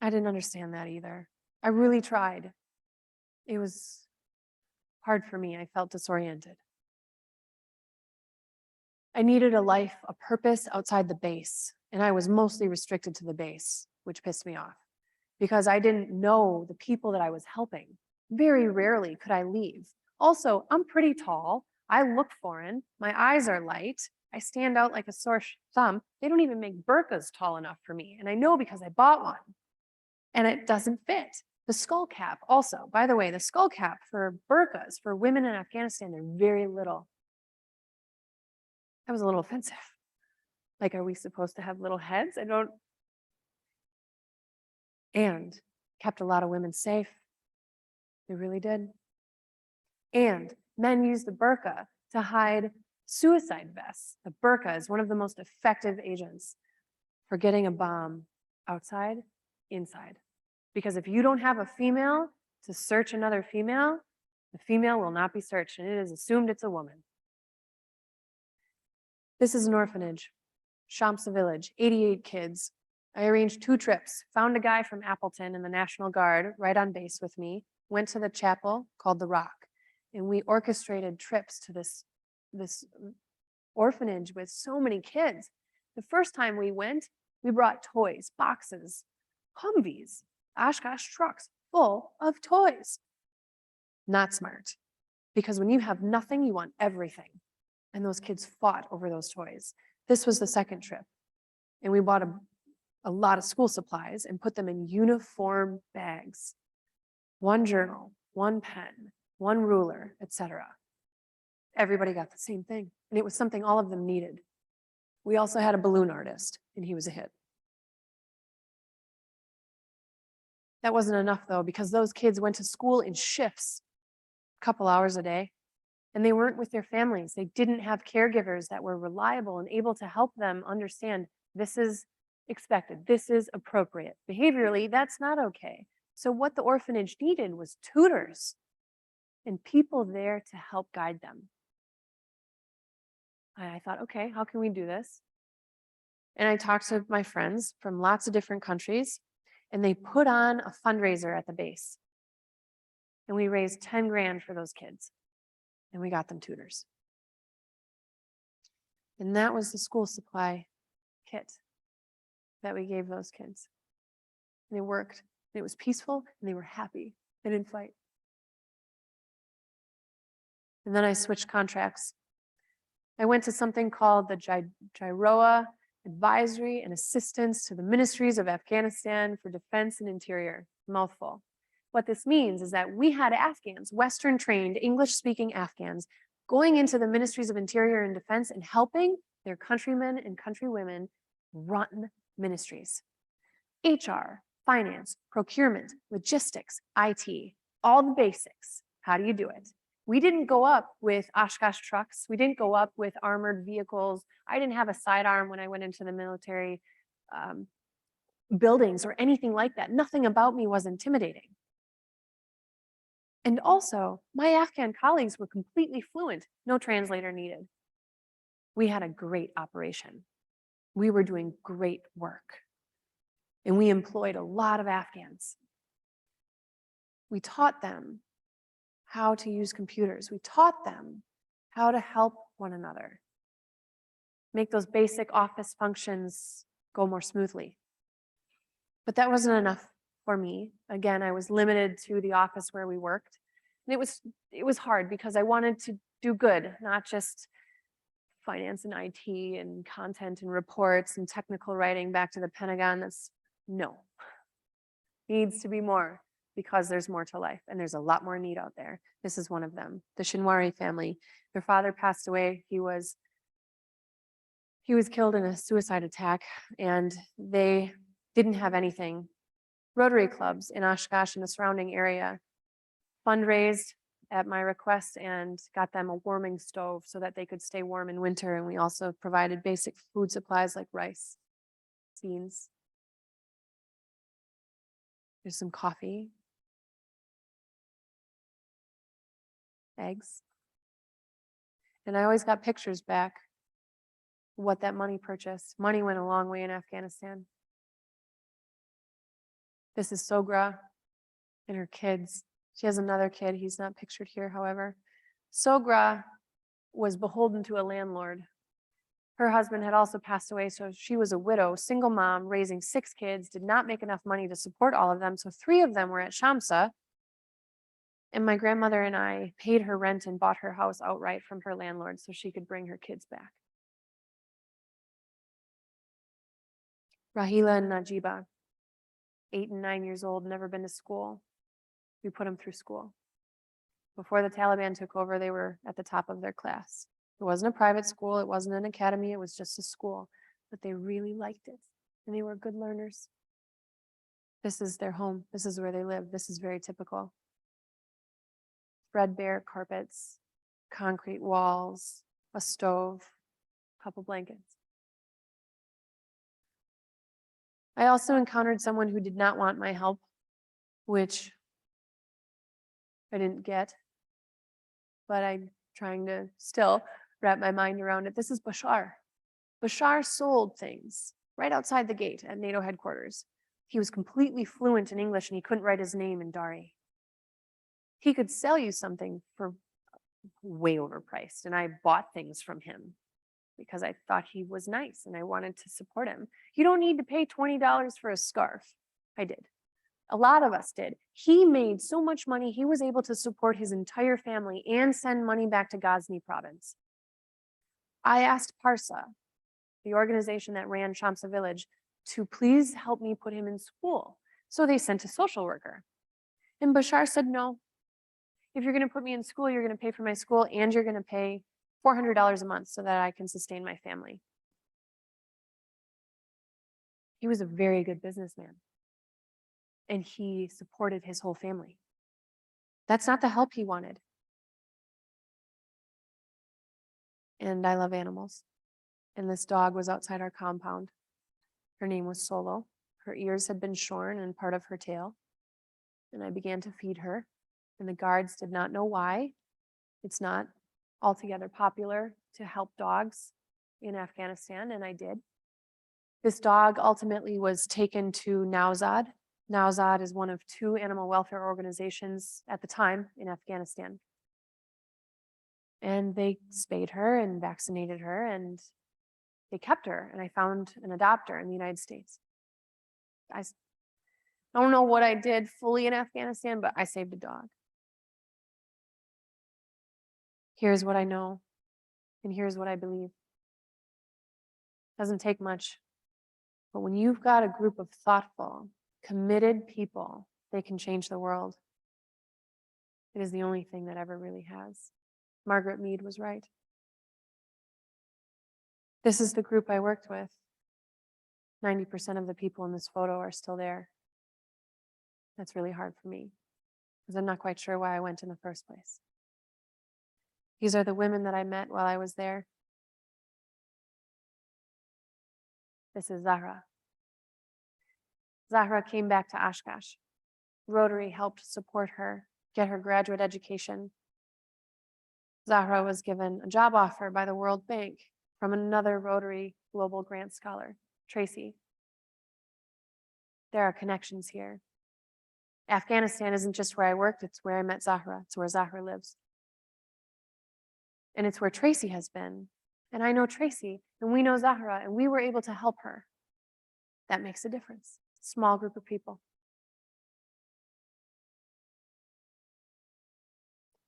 I didn't understand that either. I really tried. It was hard for me. I felt disoriented. I needed a life, a purpose outside the base, and I was mostly restricted to the base, which pissed me off because I didn't know the people that I was helping. Very rarely could I leave. Also, I'm pretty tall. I look foreign. My eyes are light. I stand out like a sore thumb. They don't even make burqas tall enough for me, and I know because I bought one, and it doesn't fit. The skull cap also, by the way, the skull cap for burqas for women in Afghanistan, they're very little. That was a little offensive. Like, are we supposed to have little heads? And kept a lot of women safe. They really did. And men used the burqa to hide suicide vests. The burqa is one of the most effective agents for getting a bomb outside, inside. Because if you don't have a female to search another female, the female will not be searched, and it is assumed it's a woman. This is an orphanage, Shamsa Village, 88 kids. I arranged 2 trips, found a guy from Appleton in the National Guard right on base with me, went to the chapel called The Rock, and we orchestrated trips to this orphanage with so many kids. The first time we went, we brought toys, boxes, Humvees, Oshkosh trucks full of toys. Not smart, because when you have nothing, you want everything. And those kids fought over those toys. This was the second trip. And we bought a lot of school supplies and put them in uniform bags. 1 journal, 1 pen, 1 ruler, etc. Everybody got the same thing. And it was something all of them needed. We also had a balloon artist, and he was a hit. That wasn't enough though, because those kids went to school in shifts, a couple hours a day. And they weren't with their families. They didn't have caregivers that were reliable and able to help them understand this is expected, this is appropriate. Behaviorally, that's not okay. So what the orphanage needed was tutors and people there to help guide them. And I thought, okay, how can we do this? And I talked to my friends from lots of different countries, and they put on a fundraiser at the base. And we raised 10 grand for those kids. And we got them tutors. And that was the school supply kit that we gave those kids. And it worked. And it was peaceful, and they were happy. They didn't fight. And then I switched contracts. I went to something called the Gyroa Advisory and Assistance to the Ministries of Afghanistan for Defense and Interior. Mouthful. What this means is that we had Afghans, Western trained, English speaking Afghans, going into the Ministries of Interior and Defense and helping their countrymen and countrywomen run ministries. HR, finance, procurement, logistics, IT, all the basics. How do you do it? We didn't go up with Oshkosh trucks. We didn't go up with armored vehicles. I didn't have a sidearm when I went into the military buildings or anything like that. Nothing about me was intimidating. And also, my Afghan colleagues were completely fluent, no translator needed. We had a great operation. We were doing great work. And we employed a lot of Afghans. We taught them how to use computers. We taught them how to help one another, make those basic office functions go more smoothly. But that wasn't enough for me. Again, I was limited to the office where we worked. And it was hard because I wanted to do good, not just finance and IT and content and reports and technical writing back to the Pentagon. No. Needs to be more because there's more to life and there's a lot more need out there. This is one of them. The Shinwari family. Their father passed away. He was killed in a suicide attack, and they didn't have anything. Rotary clubs in Oshkosh and the surrounding area fundraised at my request and got them a warming stove so that they could stay warm in winter. And we also provided basic food supplies like rice, beans. There's some coffee, eggs. And I always got pictures back of what that money purchased. Money went a long way in Afghanistan. This is Sogra and her kids. She has another kid. He's not pictured here, however. Sogra was beholden to a landlord. Her husband had also passed away, so she was a widow, single mom, raising 6 kids, did not make enough money to support all of them, so 3 of them were at Shamsa. And my grandmother and I paid her rent and bought her house outright from her landlord so she could bring her kids back. Rahila and Najiba, 8 and 9 years old, never been to school. We put them through school. Before the Taliban took over, they were at the top of their class. It wasn't a private school, it wasn't an academy, it was just a school, but they really liked it, and they were good learners. This is their home, this is where they live, this is very typical. Threadbare carpets, concrete walls, a stove, a couple blankets. I also encountered someone who did not want my help, which I didn't get, but I'm trying to still wrap my mind around it. This is Bashar. Bashar sold things right outside the gate at NATO headquarters. He was completely fluent in English and he couldn't write his name in Dari. He could sell you something for way overpriced, and I bought things from him because I thought he was nice and I wanted to support him. You don't need to pay $20 for a scarf. I did. A lot of us did. He made so much money, he was able to support his entire family and send money back to Ghazni province. I asked Parsa, the organization that ran Shamsa village, to please help me put him in school. So they sent a social worker. And Bashar said, no, if you're going to put me in school, you're going to pay for my school and you're going to pay $400 a month so that I can sustain my family. He was a very good businessman. And he supported his whole family. That's not the help he wanted. And I love animals. And this dog was outside our compound. Her name was Solo. Her ears had been shorn and part of her tail. And I began to feed her. And the guards did not know why. It's not altogether popular to help dogs in Afghanistan, and I did. This dog ultimately was taken to Nowzad. Nowzad is one of 2 animal welfare organizations at the time in Afghanistan. And they spayed her and vaccinated her and they kept her, and I found an adopter in the United States. I don't know what I did fully in Afghanistan, but I saved a dog. Here's what I know, and here's what I believe. Doesn't take much, but when you've got a group of thoughtful, committed people, they can change the world. It is the only thing that ever really has. Margaret Mead was right. This is the group I worked with. 90% of the people in this photo are still there. That's really hard for me because I'm not quite sure why I went in the first place. These are the women that I met while I was there. This is Zahra. Zahra came back to Oshkosh. Rotary helped support her, get her graduate education. Zahra was given a job offer by the World Bank from another Rotary Global Grant Scholar, Tracy. There are connections here. Afghanistan isn't just where I worked, it's where I met Zahra. It's where Zahra lives. And it's where Tracy has been. And I know Tracy, and we know Zahra, and we were able to help her. That makes a difference. Small group of people.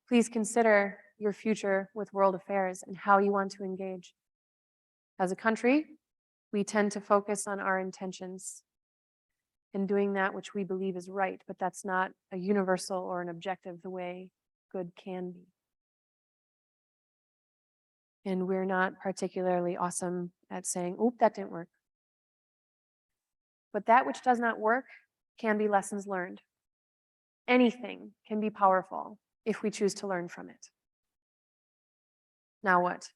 Please consider your future with world affairs and how you want to engage. As a country, we tend to focus on our intentions and doing that which we believe is right, but that's not a universal or an objective the way good can be. And we're not particularly awesome at saying, oop, that didn't work. But that which does not work can be lessons learned. Anything can be powerful if we choose to learn from it. Now what?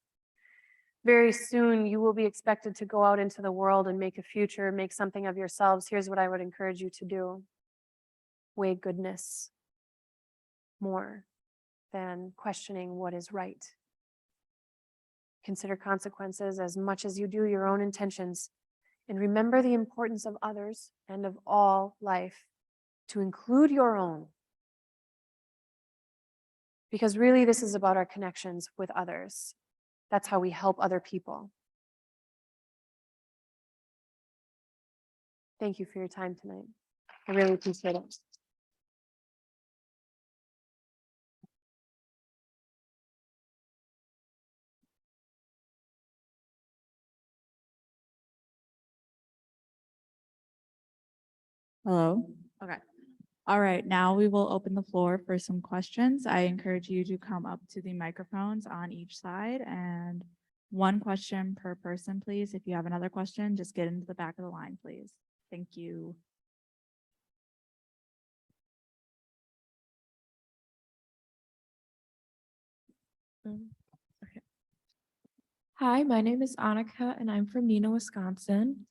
Very soon you will be expected to go out into the world and make a future, make something of yourselves. Here's what I would encourage you to do. Weigh goodness more than questioning what is right. Consider consequences as much as you do your own intentions. And remember the importance of others and of all life to include your own. Because really, this is about our connections with others. That's how we help other people. Thank you for your time tonight. I really appreciate it. Hello? Okay. All right, now we will open the floor for some questions. I encourage you to come up to the microphones on each side and one question per person, please. If you have another question, just get into the back of the line, please. Thank you. Okay. Hi, my name is Annika and I'm from Neenah, Wisconsin.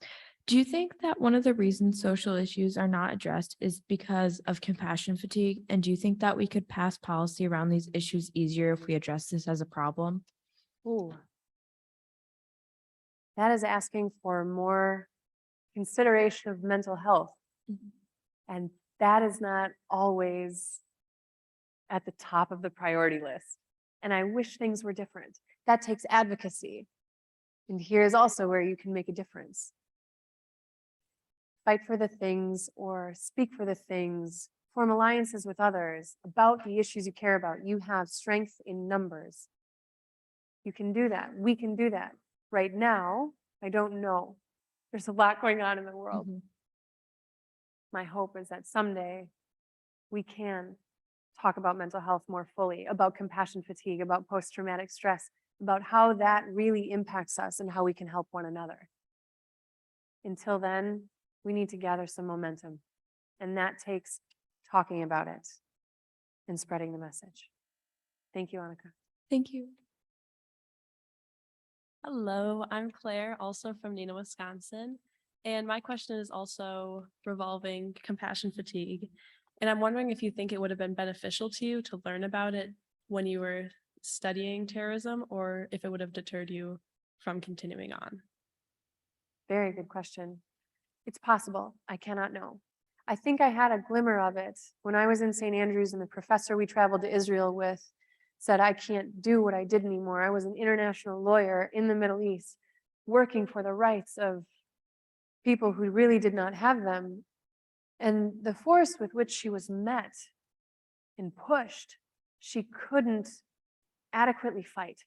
Do you think that one of the reasons social issues are not addressed is because of compassion fatigue? And do you think that we could pass policy around these issues easier if we address this as a problem? Ooh. That is asking for more consideration of mental health. And that is not always at the top of the priority list. And I wish things were different. That takes advocacy. And here's also where you can make a difference. Fight for the things or speak for the things, form alliances with others about the issues you care about. You have strength in numbers. You can do that. We can do that. Right now, I don't know. There's a lot going on in the world. My hope is that someday we can talk about mental health more fully, about compassion fatigue, about post-traumatic stress, about how that really impacts us and how we can help one another. Until then, we need to gather some momentum, and that takes talking about it and spreading the message. Thank you, Annika. Thank you. Hello, I'm Claire, also from Neenah, Wisconsin. And my question is also revolving compassion fatigue. And I'm wondering if you think it would have been beneficial to you to learn about it when you were studying terrorism, or if it would have deterred you from continuing on. Very good question. It's possible. I cannot know. I think I had a glimmer of it when I was in St. Andrews, and the professor we traveled to Israel with said, I can't do what I did anymore. I was an international lawyer in the Middle East, working for the rights of people who really did not have them. And the force with which she was met and pushed, she couldn't adequately fight.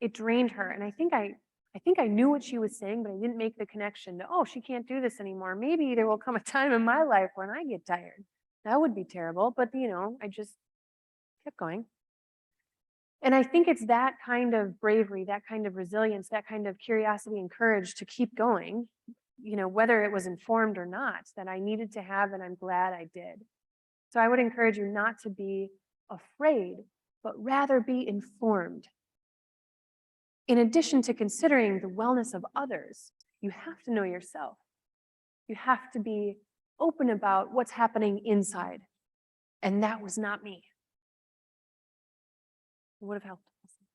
It drained her. And I think I knew what she was saying, but I didn't make the connection to, oh, she can't do this anymore. Maybe there will come a time in my life when I get tired. That would be terrible. But, I just kept going. And I think it's that kind of bravery, that kind of resilience, that kind of curiosity and courage to keep going, whether it was informed or not, that I needed to have, and I'm glad I did. So I would encourage you not to be afraid, but rather be informed. In addition to considering the wellness of others, you have to know yourself. You have to be open about what's happening inside. And that was not me. It would have helped.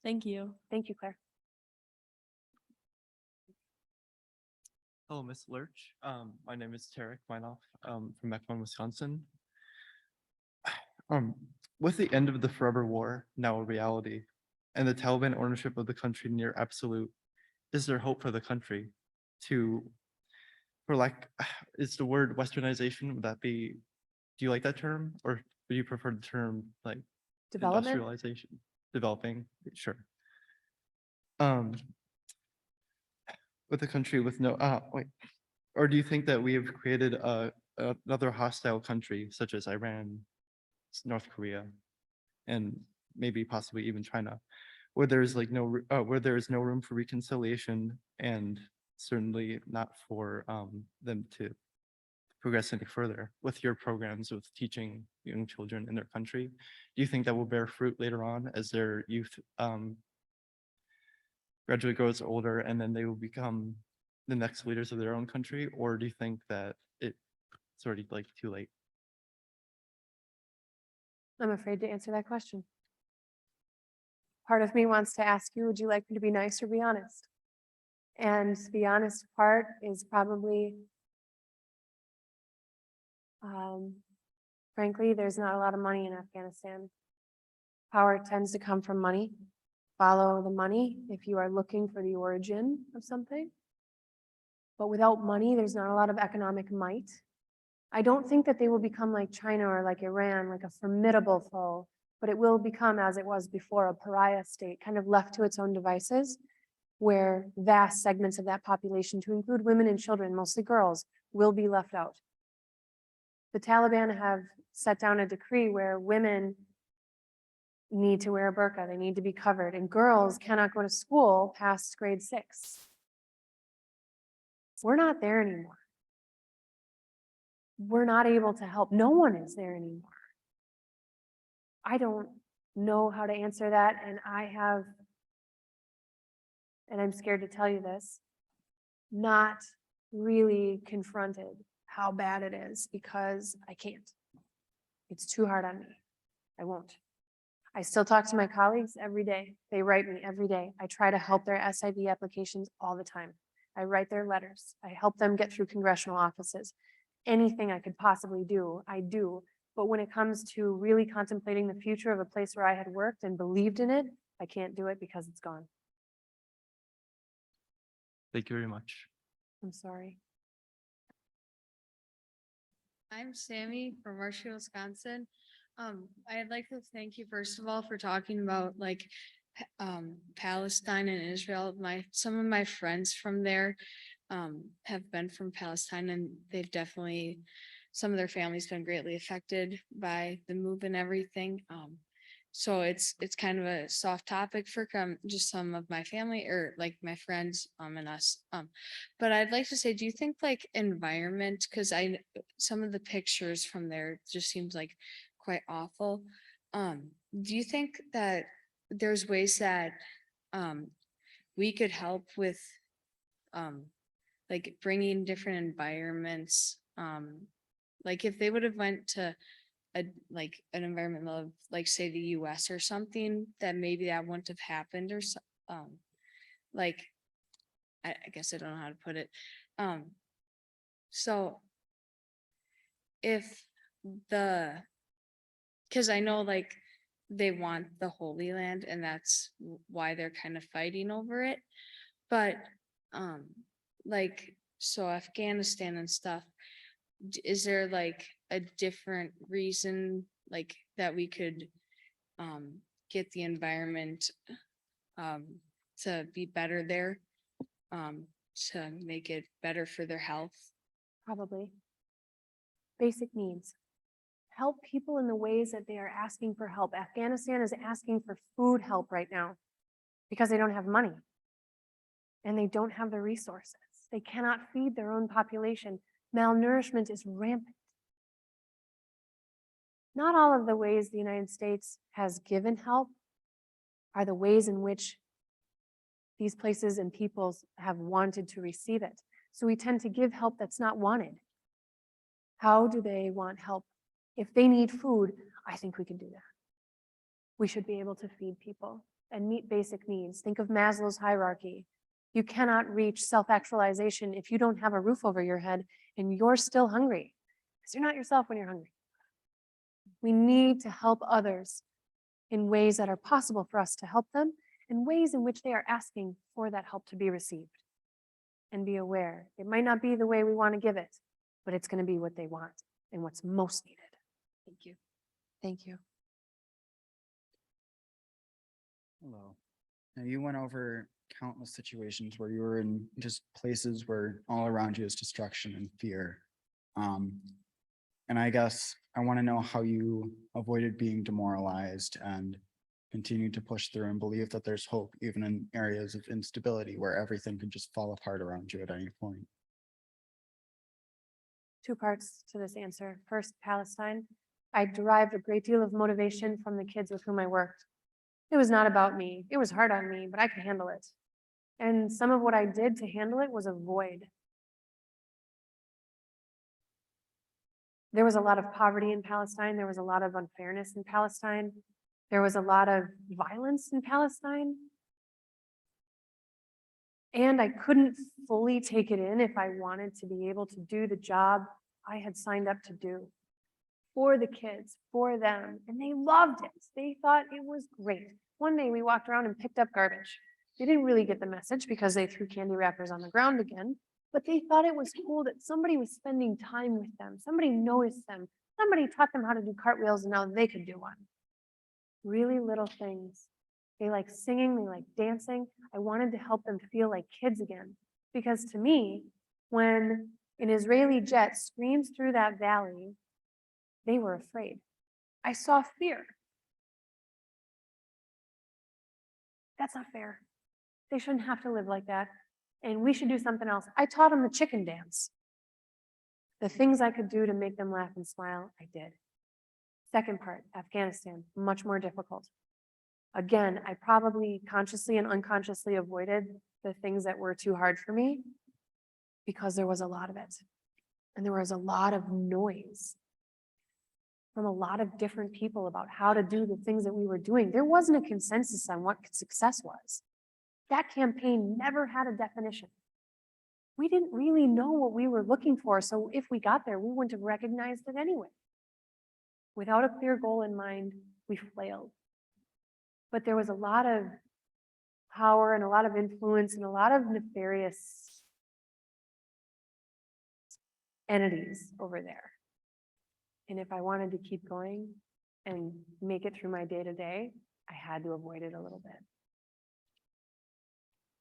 Thank you. Thank you, Claire. Hello, Ms. Lerch. My name is Tarek Meinhoff from Mequon, Wisconsin. With the end of the forever war now a reality, and the Taliban ownership of the country near absolute, is there hope for the country is the word westernization, would that be, do you like that term? Or would you prefer the term like Development? industrialization? Developing, sure. With a country with no, or do you think that we have created another hostile country such as Iran, North Korea, and maybe possibly even China, where there is where there is no room for reconciliation, and certainly not for them to progress any further with your programs with teaching young children in their country? Do you think that will bear fruit later on as their youth gradually grows older and then they will become the next leaders of their own country? Or do you think that it's already too late? I'm afraid to answer that question. Part of me wants to ask you, would you like me to be nice or be honest? And the honest part is probably Frankly, there's not a lot of money in Afghanistan. Power tends to come from money. Follow the money if you are looking for the origin of something. But without money, there's not a lot of economic might. I don't think that they will become like China or like Iran, like a formidable foe, but it will become, as it was before, a pariah state, kind of left to its own devices, where vast segments of that population, to include women and children, mostly girls, will be left out. The Taliban have set down a decree where women need to wear a burqa, they need to be covered, and girls cannot go to school past grade 6. We're not there anymore. We're not able to help. No one is there anymore. I don't know how to answer that, and I'm scared to tell you this, not really confronted how bad it is because I can't. It's too hard on me. I won't. I still talk to my colleagues every day. They write me every day. I try to help their SIV applications all the time. I write their letters. I help them get through congressional offices. Anything I could possibly do, I do. But when it comes to really contemplating the future of a place where I had worked and believed in it, I can't do it because it's gone. Thank you very much. I'm sorry. I'm Sammy from Marshall, Wisconsin. I'd like to thank you first of all for talking about Palestine and Israel. Some of my friends from there have been from Palestine, and they've definitely, some of their families been greatly affected by the move and everything. So it's kind of a soft topic for just some of my family or like my friends and us. But I'd like to say, do you think like environment, because some of the pictures from there just seems like quite awful. Do you think that there's ways that we could help with like bringing different environments, like if they would have went to an environment of like say the US or something, that maybe that wouldn't have happened or like I guess I don't know how to put it. So if because I know like they want the Holy Land and that's why they're kind of fighting over it. But so Afghanistan and stuff, is there like a different reason like that we could get the environment to be better there, to make it better for their health? Probably. Basic needs. Help people in the ways that they are asking for help. Afghanistan is asking for food help right now because they don't have money and they don't have the resources. They cannot feed their own population. Malnourishment is rampant. Not all of the ways the United States has given help are the ways in which these places and peoples have wanted to receive it. So we tend to give help that's not wanted. How do they want help? If they need food, I think we can do that. We should be able to feed people and meet basic needs. Think of Maslow's hierarchy. You cannot reach self-actualization if you don't have a roof over your head and you're still hungry, because you're not yourself when you're hungry. We need to help others in ways that are possible for us to help them, and ways in which they are asking for that help to be received. And be aware, it might not be the way we want to give it, but it's going to be what they want and what's most needed. Thank you. Thank you. Hello. Now you went over countless situations where you were in just places where all around you is destruction and fear. And I guess I want to know how you avoided being demoralized and continued to push through and believe that there's hope even in areas of instability where everything could just fall apart around you at any point. Two parts to this answer. First, Palestine. I derived a great deal of motivation from the kids with whom I worked. It was not about me. It was hard on me, but I could handle it. And some of what I did to handle it was avoid. There was a lot of poverty in Palestine. There was a lot of unfairness in Palestine. There was a lot of violence in Palestine. And I couldn't fully take it in if I wanted to be able to do the job I had signed up to do. for the kids, for them, and they loved it. They thought it was great. One day we walked around and picked up garbage. They didn't really get the message because they threw candy wrappers on the ground again, but they thought it was cool that somebody was spending time with them. Somebody noticed them. Somebody taught them how to do cartwheels and now they could do one. Really little things. They like singing, they like dancing. I wanted to help them feel like kids again. Because to me, when an Israeli jet screams through that valley, they were afraid. I saw fear. That's not fair. They shouldn't have to live like that. And we should do something else. I taught them the chicken dance. The things I could do to make them laugh and smile, I did. Second part, Afghanistan, much more difficult. Again, I probably consciously and unconsciously avoided the things that were too hard for me because there was a lot of it. And there was a lot of noise from a lot of different people about how to do the things that we were doing. There wasn't a consensus on what success was. That campaign never had a definition. We didn't really know what we were looking for, so if we got there, we wouldn't have recognized it anyway. Without a clear goal in mind, we flailed. But there was a lot of power and a lot of influence and a lot of nefarious entities over there. And if I wanted to keep going and make it through my day-to-day, I had to avoid it a little bit.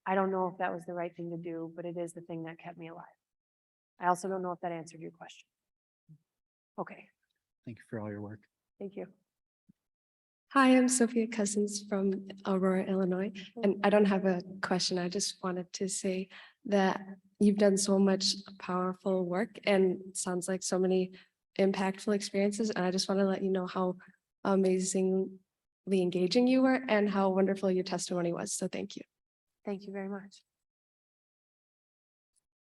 I don't know if that was the right thing to do, but it is the thing that kept me alive. I also don't know if that answered your question. Okay, Thank you for all your work. thank you. Hi, I'm Sophia Cousins from Aurora, Illinois, and I don't have a question. I just wanted to say that you've done so much powerful work and it sounds like so many impactful experiences. And I just want to let you know how amazingly engaging you were and how wonderful your testimony was. So thank you. Thank you very much.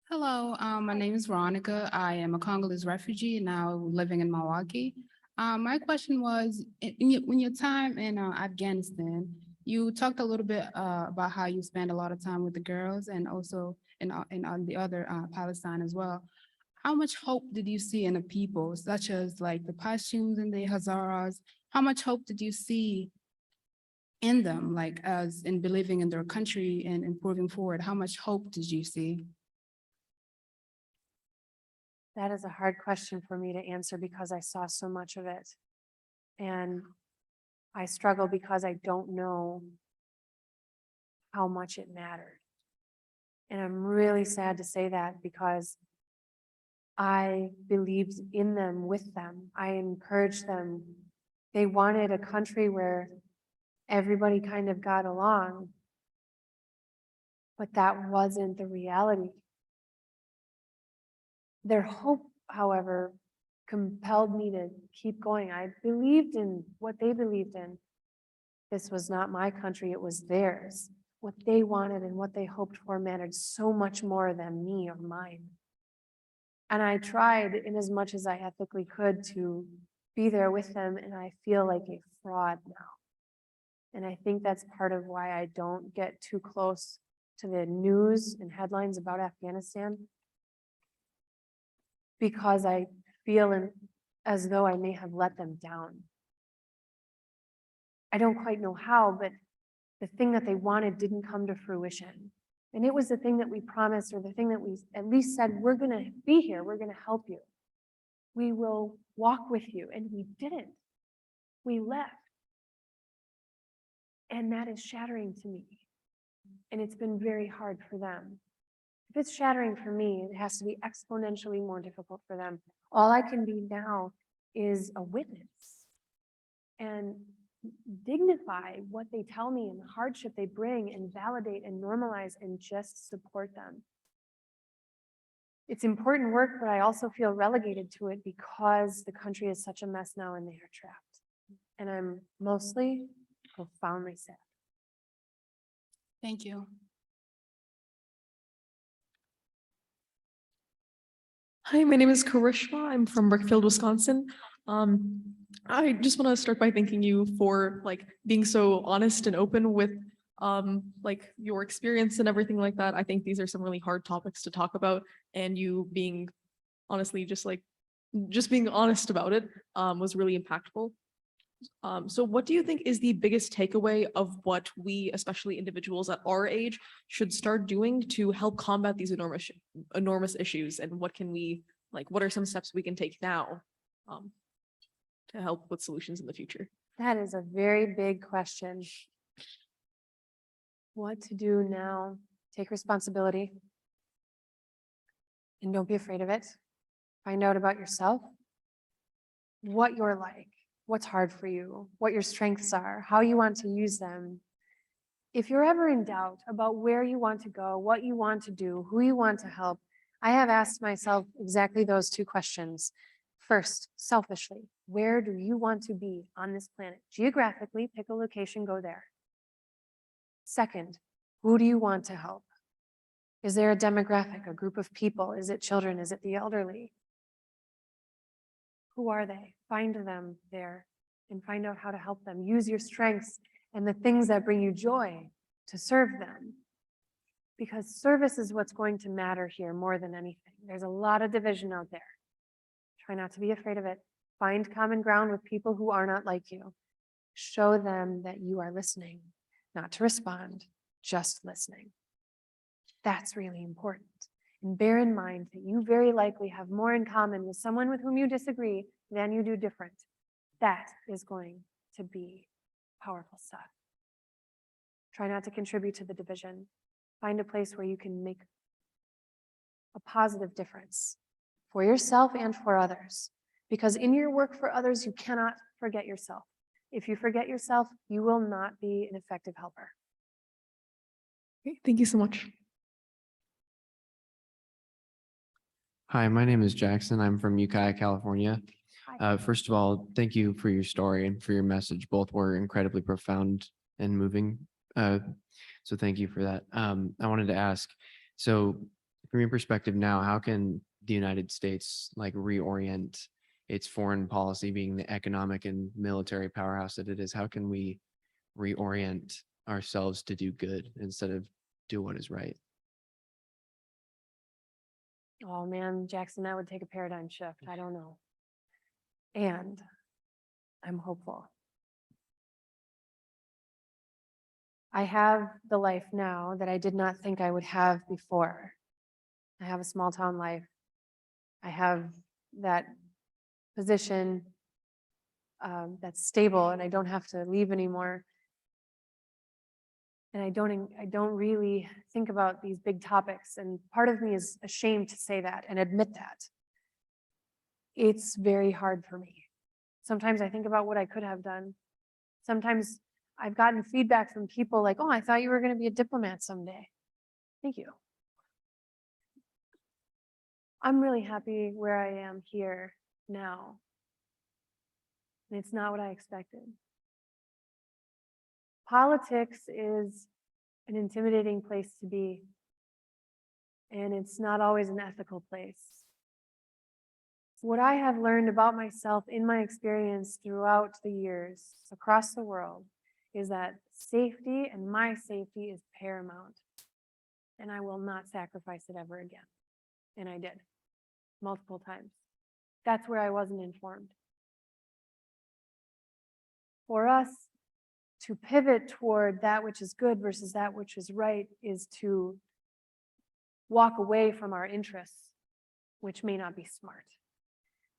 Hello, my name is Veronica. I am a Congolese refugee now living in Milwaukee. My question was, in your time in Afghanistan, you talked a little bit about how you spend a lot of time with the girls and also on the other Palestine as well. How much hope did you see in the people, such as like the Pashtuns and the Hazaras? How much hope did you see in them, like as in believing in their country and improving forward? How much hope did you see? That is a hard question for me to answer because I saw so much of it. And I struggle because I don't know how much it mattered. And I'm really sad to say that because I believed in them, with them. I encouraged them. They wanted a country where everybody kind of got along, but that wasn't the reality. Their hope, however, compelled me to keep going. I believed in what they believed in. This was not my country, it was theirs. What they wanted and what they hoped for mattered so much more than me or mine. And I tried in as much as I ethically could to be there with them, and I feel like a fraud now. And I think that's part of why I don't get too close to the news and headlines about Afghanistan, because I feel as though I may have let them down. I don't quite know how, but the thing that they wanted didn't come to fruition. And it was the thing that we promised, or the thing that we at least said, we're gonna be here, we're gonna help you. We will walk with you, and we didn't. We left. And that is shattering to me. And it's been very hard for them. If it's shattering for me, it has to be exponentially more difficult for them. All I can be now is a witness and dignify what they tell me and the hardship they bring and validate and normalize and just support them. It's important work, but I also feel relegated to it because the country is such a mess now and they are trapped. And I'm mostly profoundly sad. Thank you. Hi, my name is Karishma. I'm from Brookfield, Wisconsin. I just want to start by thanking you for like being so honest and open with like your experience and everything like that. I think these are some really hard topics to talk about, and you being honestly just like just being honest about it was really impactful. So what do you think is the biggest takeaway of what we, especially individuals at our age, should start doing to help combat these enormous issues? And what can we, like, what are some steps we can take now to help with solutions in the future? That is a very big question. What to do now? Take responsibility. And don't be afraid of it. Find out about yourself, what you're like, what's hard for you, what your strengths are, how you want to use them. If you're ever in doubt about where you want to go, what you want to do, who you want to help, I have asked myself exactly those two questions. First, selfishly, where do you want to be on this planet? Geographically, pick a location, go there. Second, who do you want to help? Is there a demographic, a group of people? Is it children? Is it the elderly? Who are they? Find them there and find out how to help them. Use your strengths and the things that bring you joy to serve them. Because service is what's going to matter here more than anything. There's a lot of division out there. Try not to be afraid of it. Find common ground with people who are not like you. Show them that you are listening, not to respond, just listening. That's really important. And bear in mind that you very likely have more in common with someone with whom you disagree than you do different. That is going to be powerful stuff. Try not to contribute to the division. Find a place where you can make a positive difference for yourself and for others. Because in your work for others, you cannot forget yourself. If you forget yourself, you will not be an effective helper. Okay, thank you so much. Hi, my name is Jackson. I'm from Ukiah, California. First of all, thank you for your story and for your message. Both were incredibly profound and moving. So thank you for that. I wanted to ask, so from your perspective now, how can the United States like reorient its foreign policy, being the economic and military powerhouse that it is? How can we reorient ourselves to do good instead of do what is right? Oh man, Jackson, that would take a paradigm shift. I don't know. And I'm hopeful. I have the life now that I did not think I would have before. I have a small town life. I have that position that's stable and I don't have to leave anymore. And I don't really think about these big topics. And part of me is ashamed to say that and admit that. It's very hard for me. Sometimes I think about what I could have done. Sometimes I've gotten feedback from people like, oh, I thought you were going to be a diplomat someday. Thank you. I'm really happy where I am here now. And it's not what I expected. Politics is an intimidating place to be, and it's not always an ethical place. What I have learned about myself in my experience throughout the years across the world is that safety and my safety is paramount, and I will not sacrifice it ever again. And I did, multiple times. That's where I wasn't informed. For us, to pivot toward that which is good versus that which is right is to walk away from our interests, which may not be smart.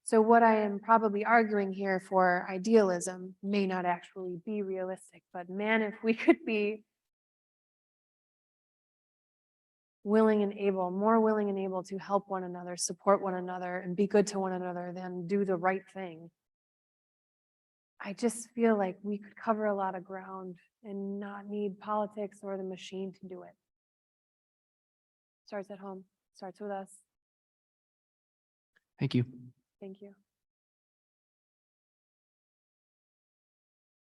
So what I am probably arguing here for idealism may not actually be realistic, but man, if we could be willing and able, more willing and able to help one another, support one another, and be good to one another than do the right thing. I just feel like we could cover a lot of ground and not need politics or the machine to do it. Starts at home, starts with us. Thank you. Thank you.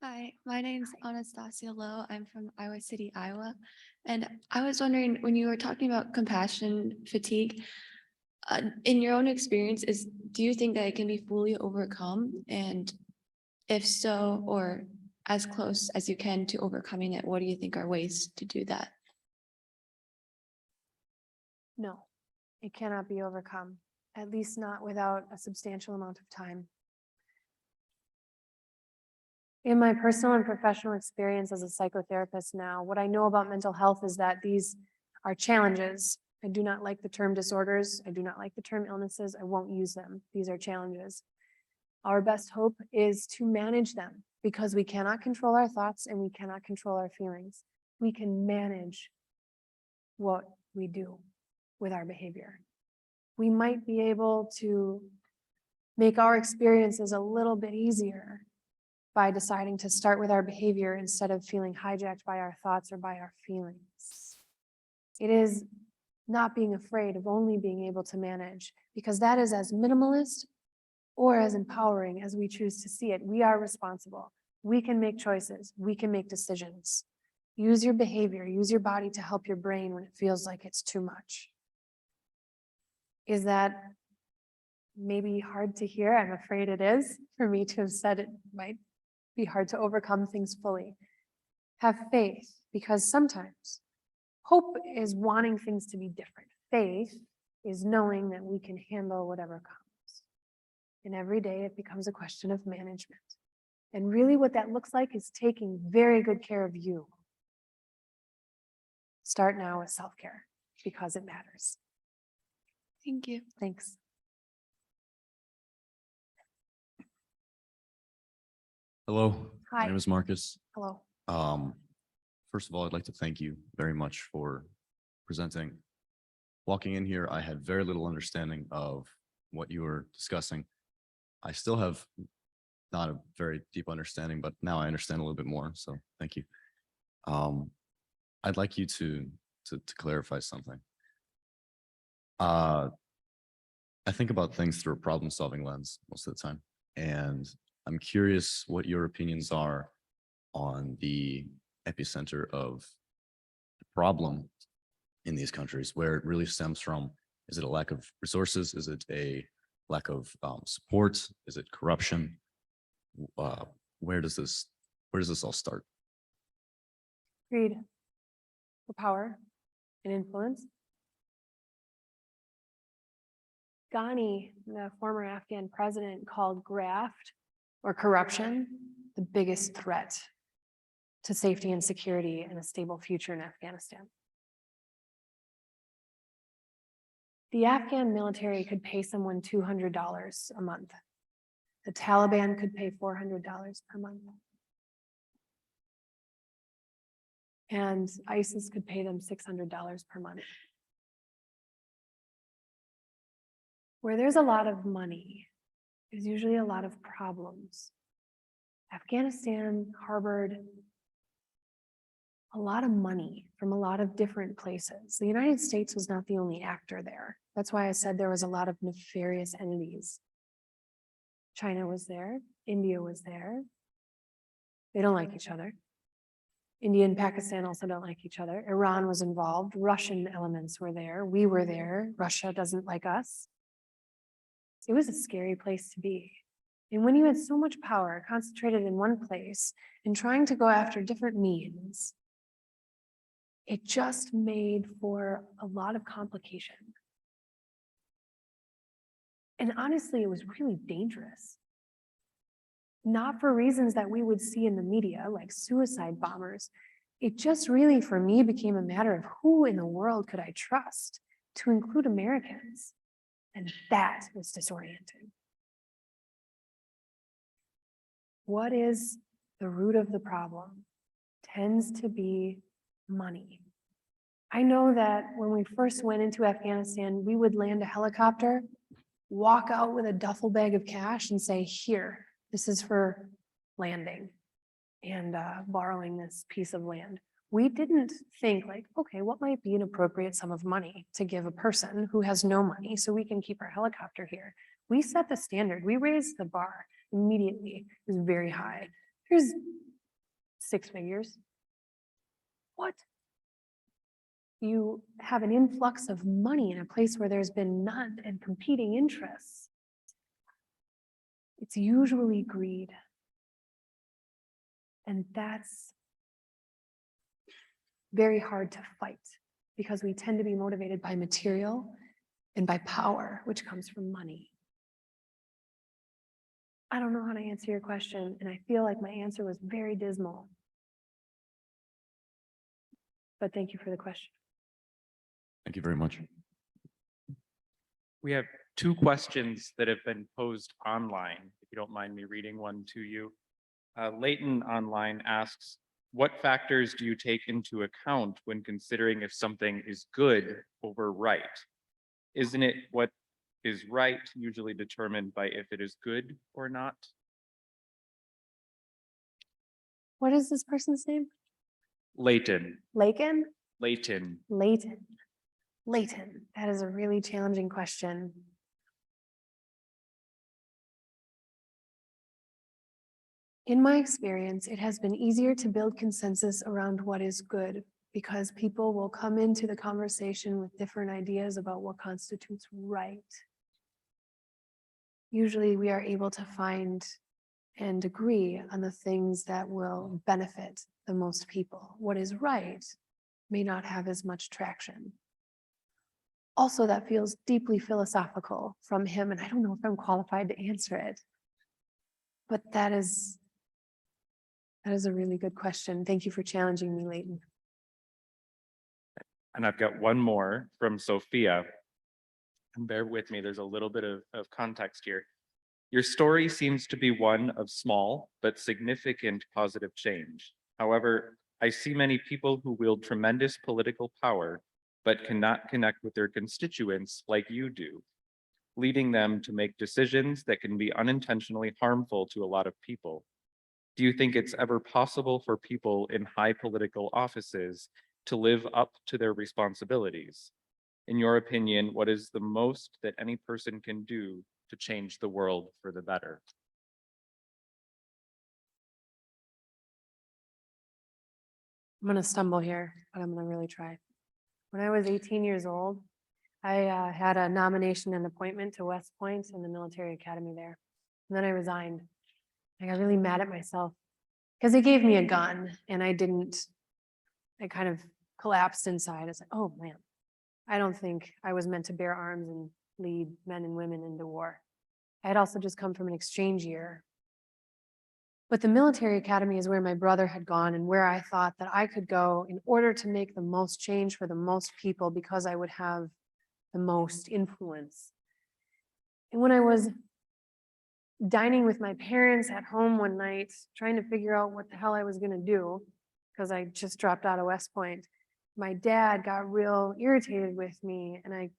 Hi, my name's Anastasia Lowe. I'm from Iowa City, Iowa. And I was wondering, when you were talking about compassion fatigue, in your own experience, do you think that it can be fully overcome? And if so, or as close as you can to overcoming it, what do you think are ways to do that? No, it cannot be overcome. at least not without a substantial amount of time. In my personal and professional experience as a psychotherapist now, what I know about mental health is that these are challenges. I do not like the term disorders. I do not like the term illnesses. I won't use them. These are challenges. Our best hope is to manage them because we cannot control our thoughts and we cannot control our feelings. We can manage what we do with our behavior. We might be able to make our experiences a little bit easier by deciding to start with our behavior instead of feeling hijacked by our thoughts or by our feelings. It is not being afraid of only being able to manage, because that is as minimalist or as empowering as we choose to see it. We are responsible. We can make choices. We can make decisions. Use your behavior, use your body to help your brain when it feels like it's too much. Is that maybe hard to hear? I'm afraid it is. For me to have said it might be hard to overcome things fully. Have faith, because sometimes hope is wanting things to be different. Faith is knowing that we can handle whatever comes. And every day it becomes a question of management. And really what that looks like is taking very good care of you. Start now with self-care because it matters. Thank you. Thanks. Hello, Hi. my name is Marcus. Hello. First of all, I'd like to thank you very much for presenting. Walking in here, I had very little understanding of what you were discussing. I still have not a very deep understanding, but now I understand a little bit more, so thank you. I'd like you to clarify something. I think about things through a problem-solving lens most of the time, and I'm curious what your opinions are on the epicenter of the problem in these countries, where it really stems from. Is it a lack of resources? Is it a lack of support? Is it corruption? Where does this all start? Greed for power and influence. Ghani, the former Afghan president, called graft or corruption the biggest threat to safety and security and a stable future in Afghanistan. The Afghan military could pay someone $200 a month. The Taliban could pay $400 per month. And ISIS could pay them $600 per month. Where there's a lot of money, there's usually a lot of problems. Afghanistan harbored a lot of money from a lot of different places. The United States was not the only actor there. That's why I said there was a lot of nefarious entities. China was there, India was there. They don't like each other. India and Pakistan also don't like each other. Iran was involved, Russian elements were there, we were there, Russia doesn't like us. It was a scary place to be. And when you had so much power concentrated in one place and trying to go after different means, it just made for a lot of complication. And honestly, it was really dangerous. Not for reasons that we would see in the media, like suicide bombers. It just really, for me, became a matter of who in the world could I trust, to include Americans. And that was disorienting. What is the root of the problem? Tends to be money. I know that when we first went into Afghanistan, we would land a helicopter, walk out with a duffel bag of cash and say, here, this is for landing and borrowing this piece of land. We didn't think like, okay, what might be an appropriate sum of money to give a person who has no money so we can keep our helicopter here. We set the standard, we raised the bar immediately. It was very high. Here's 6 figures. What? You have an influx of money in a place where there's been none and competing interests. It's usually greed. And that's very hard to fight because we tend to be motivated by material and by power, which comes from money. I don't know how to answer your question, and I feel like my answer was very dismal. But thank you for the question. Thank you very much. We have two questions that have been posed online, if you don't mind me reading one to you. Leighton online asks, what factors do you take into account when considering if something is good over right? Isn't it what is right usually determined by if it is good or not? What is this person's name? Leighton, Lakin? Leighton. Leighton. Leighton. That is a really challenging question. In my experience, it has been easier to build consensus around what is good because people will come into the conversation with different ideas about what constitutes right. Usually we are able to find and agree on the things that will benefit the most people. What is right may not have as much traction. Also, that feels deeply philosophical from him, and I don't know if I'm qualified to answer it. But that is a really good question. Thank you for challenging me, Leighton. And I've got one more from Sophia. And bear with me, there's a little bit of context here. Your story seems to be one of small but significant positive change. However, I see many people who wield tremendous political power but cannot connect with their constituents like you do, leading them to make decisions that can be unintentionally harmful to a lot of people. Do you think it's ever possible for people in high political offices to live up to their responsibilities? In your opinion, what is the most that any person can do to change the world for the better? I'm going to stumble here, but I'm going to really try. When I was 18 years old, I had a nomination and appointment to West Point in the military academy there. And then I resigned. I got really mad at myself because they gave me a gun and I kind of collapsed inside. It's like, oh man, I don't think I was meant to bear arms and lead men and women into war. I had also just come from an exchange year. But the military academy is where my brother had gone and where I thought that I could go in order to make the most change for the most people because I would have the most influence. And when I was dining with my parents at home one night, trying to figure out what the hell I was going to do, because I just dropped out of West Point, my dad got real irritated with me, and I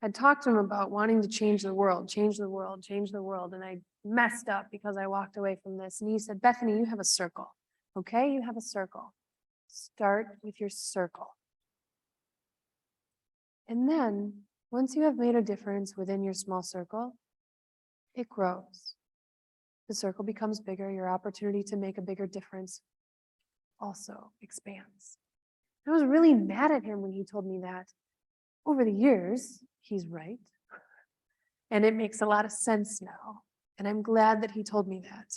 had talked to him about wanting to change the world, change the world, change the world, and I messed up because I walked away from this. And he said, Bethany, you have a circle, okay? You have a circle. Start with your circle. And then, once you have made a difference within your small circle, it grows. The circle becomes bigger, your opportunity to make a bigger difference also expands. I was really mad at him when he told me that. Over the years, he's right. And it makes a lot of sense now. And I'm glad that he told me that.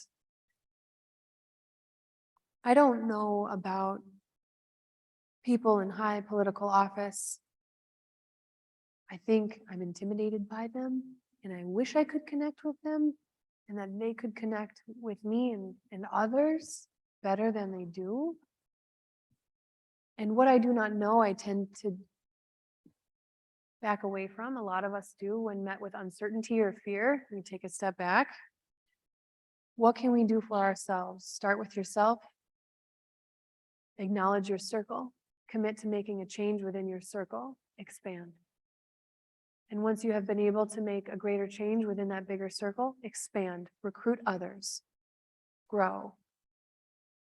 I don't know about people in high political office. I think I'm intimidated by them, and I wish I could connect with them, and that they could connect with me and others better than they do. And what I do not know, I tend to back away from. A lot of us do when met with uncertainty or fear. We take a step back. What can we do for ourselves? Start with yourself. Acknowledge your circle. Commit to making a change within your circle. Expand. And once you have been able to make a greater change within that bigger circle, expand, recruit others, grow.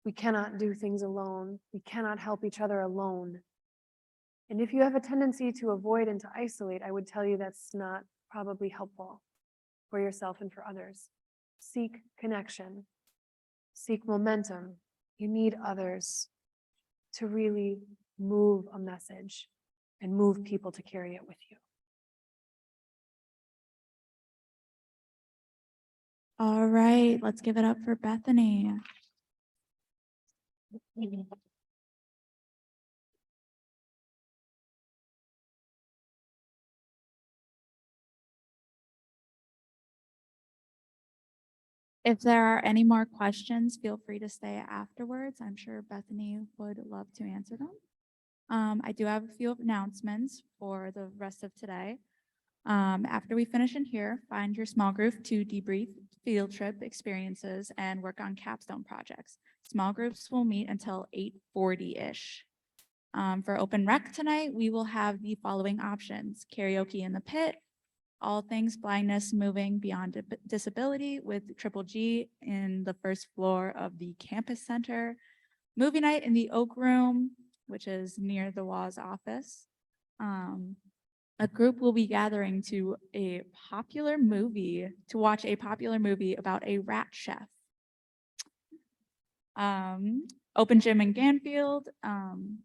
We cannot do things alone. We cannot help each other alone. And if you have a tendency to avoid and to isolate, I would tell you that's not probably helpful for yourself and for others. Seek connection. Seek momentum. You need others to really move a message and move people to carry it with you. All right, let's give it up for Bethany. If there are any more questions, feel free to stay afterwards. I'm sure Bethany would love to answer them. I do have a few announcements for the rest of today. After we finish in here, find your small group to debrief field trip experiences and work on capstone projects. Small groups will meet until 8:40-ish. For open rec tonight, we will have the following options: karaoke in the pit, all things blindness moving beyond disability with Triple G in the first floor of the campus center, movie night in the Oak Room, which is near the WA's office. A group will be gathering to watch a popular movie about a rat chef. Open gym in Ganfield,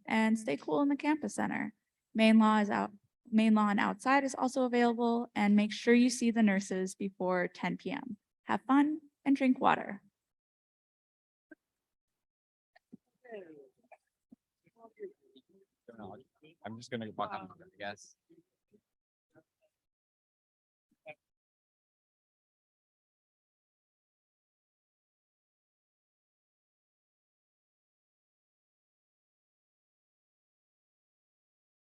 and stay cool in the campus center. Main lawn outside is also available, and make sure you see the nurses before 10 p.m. Have fun and drink water. I'm just gonna walk on, I guess.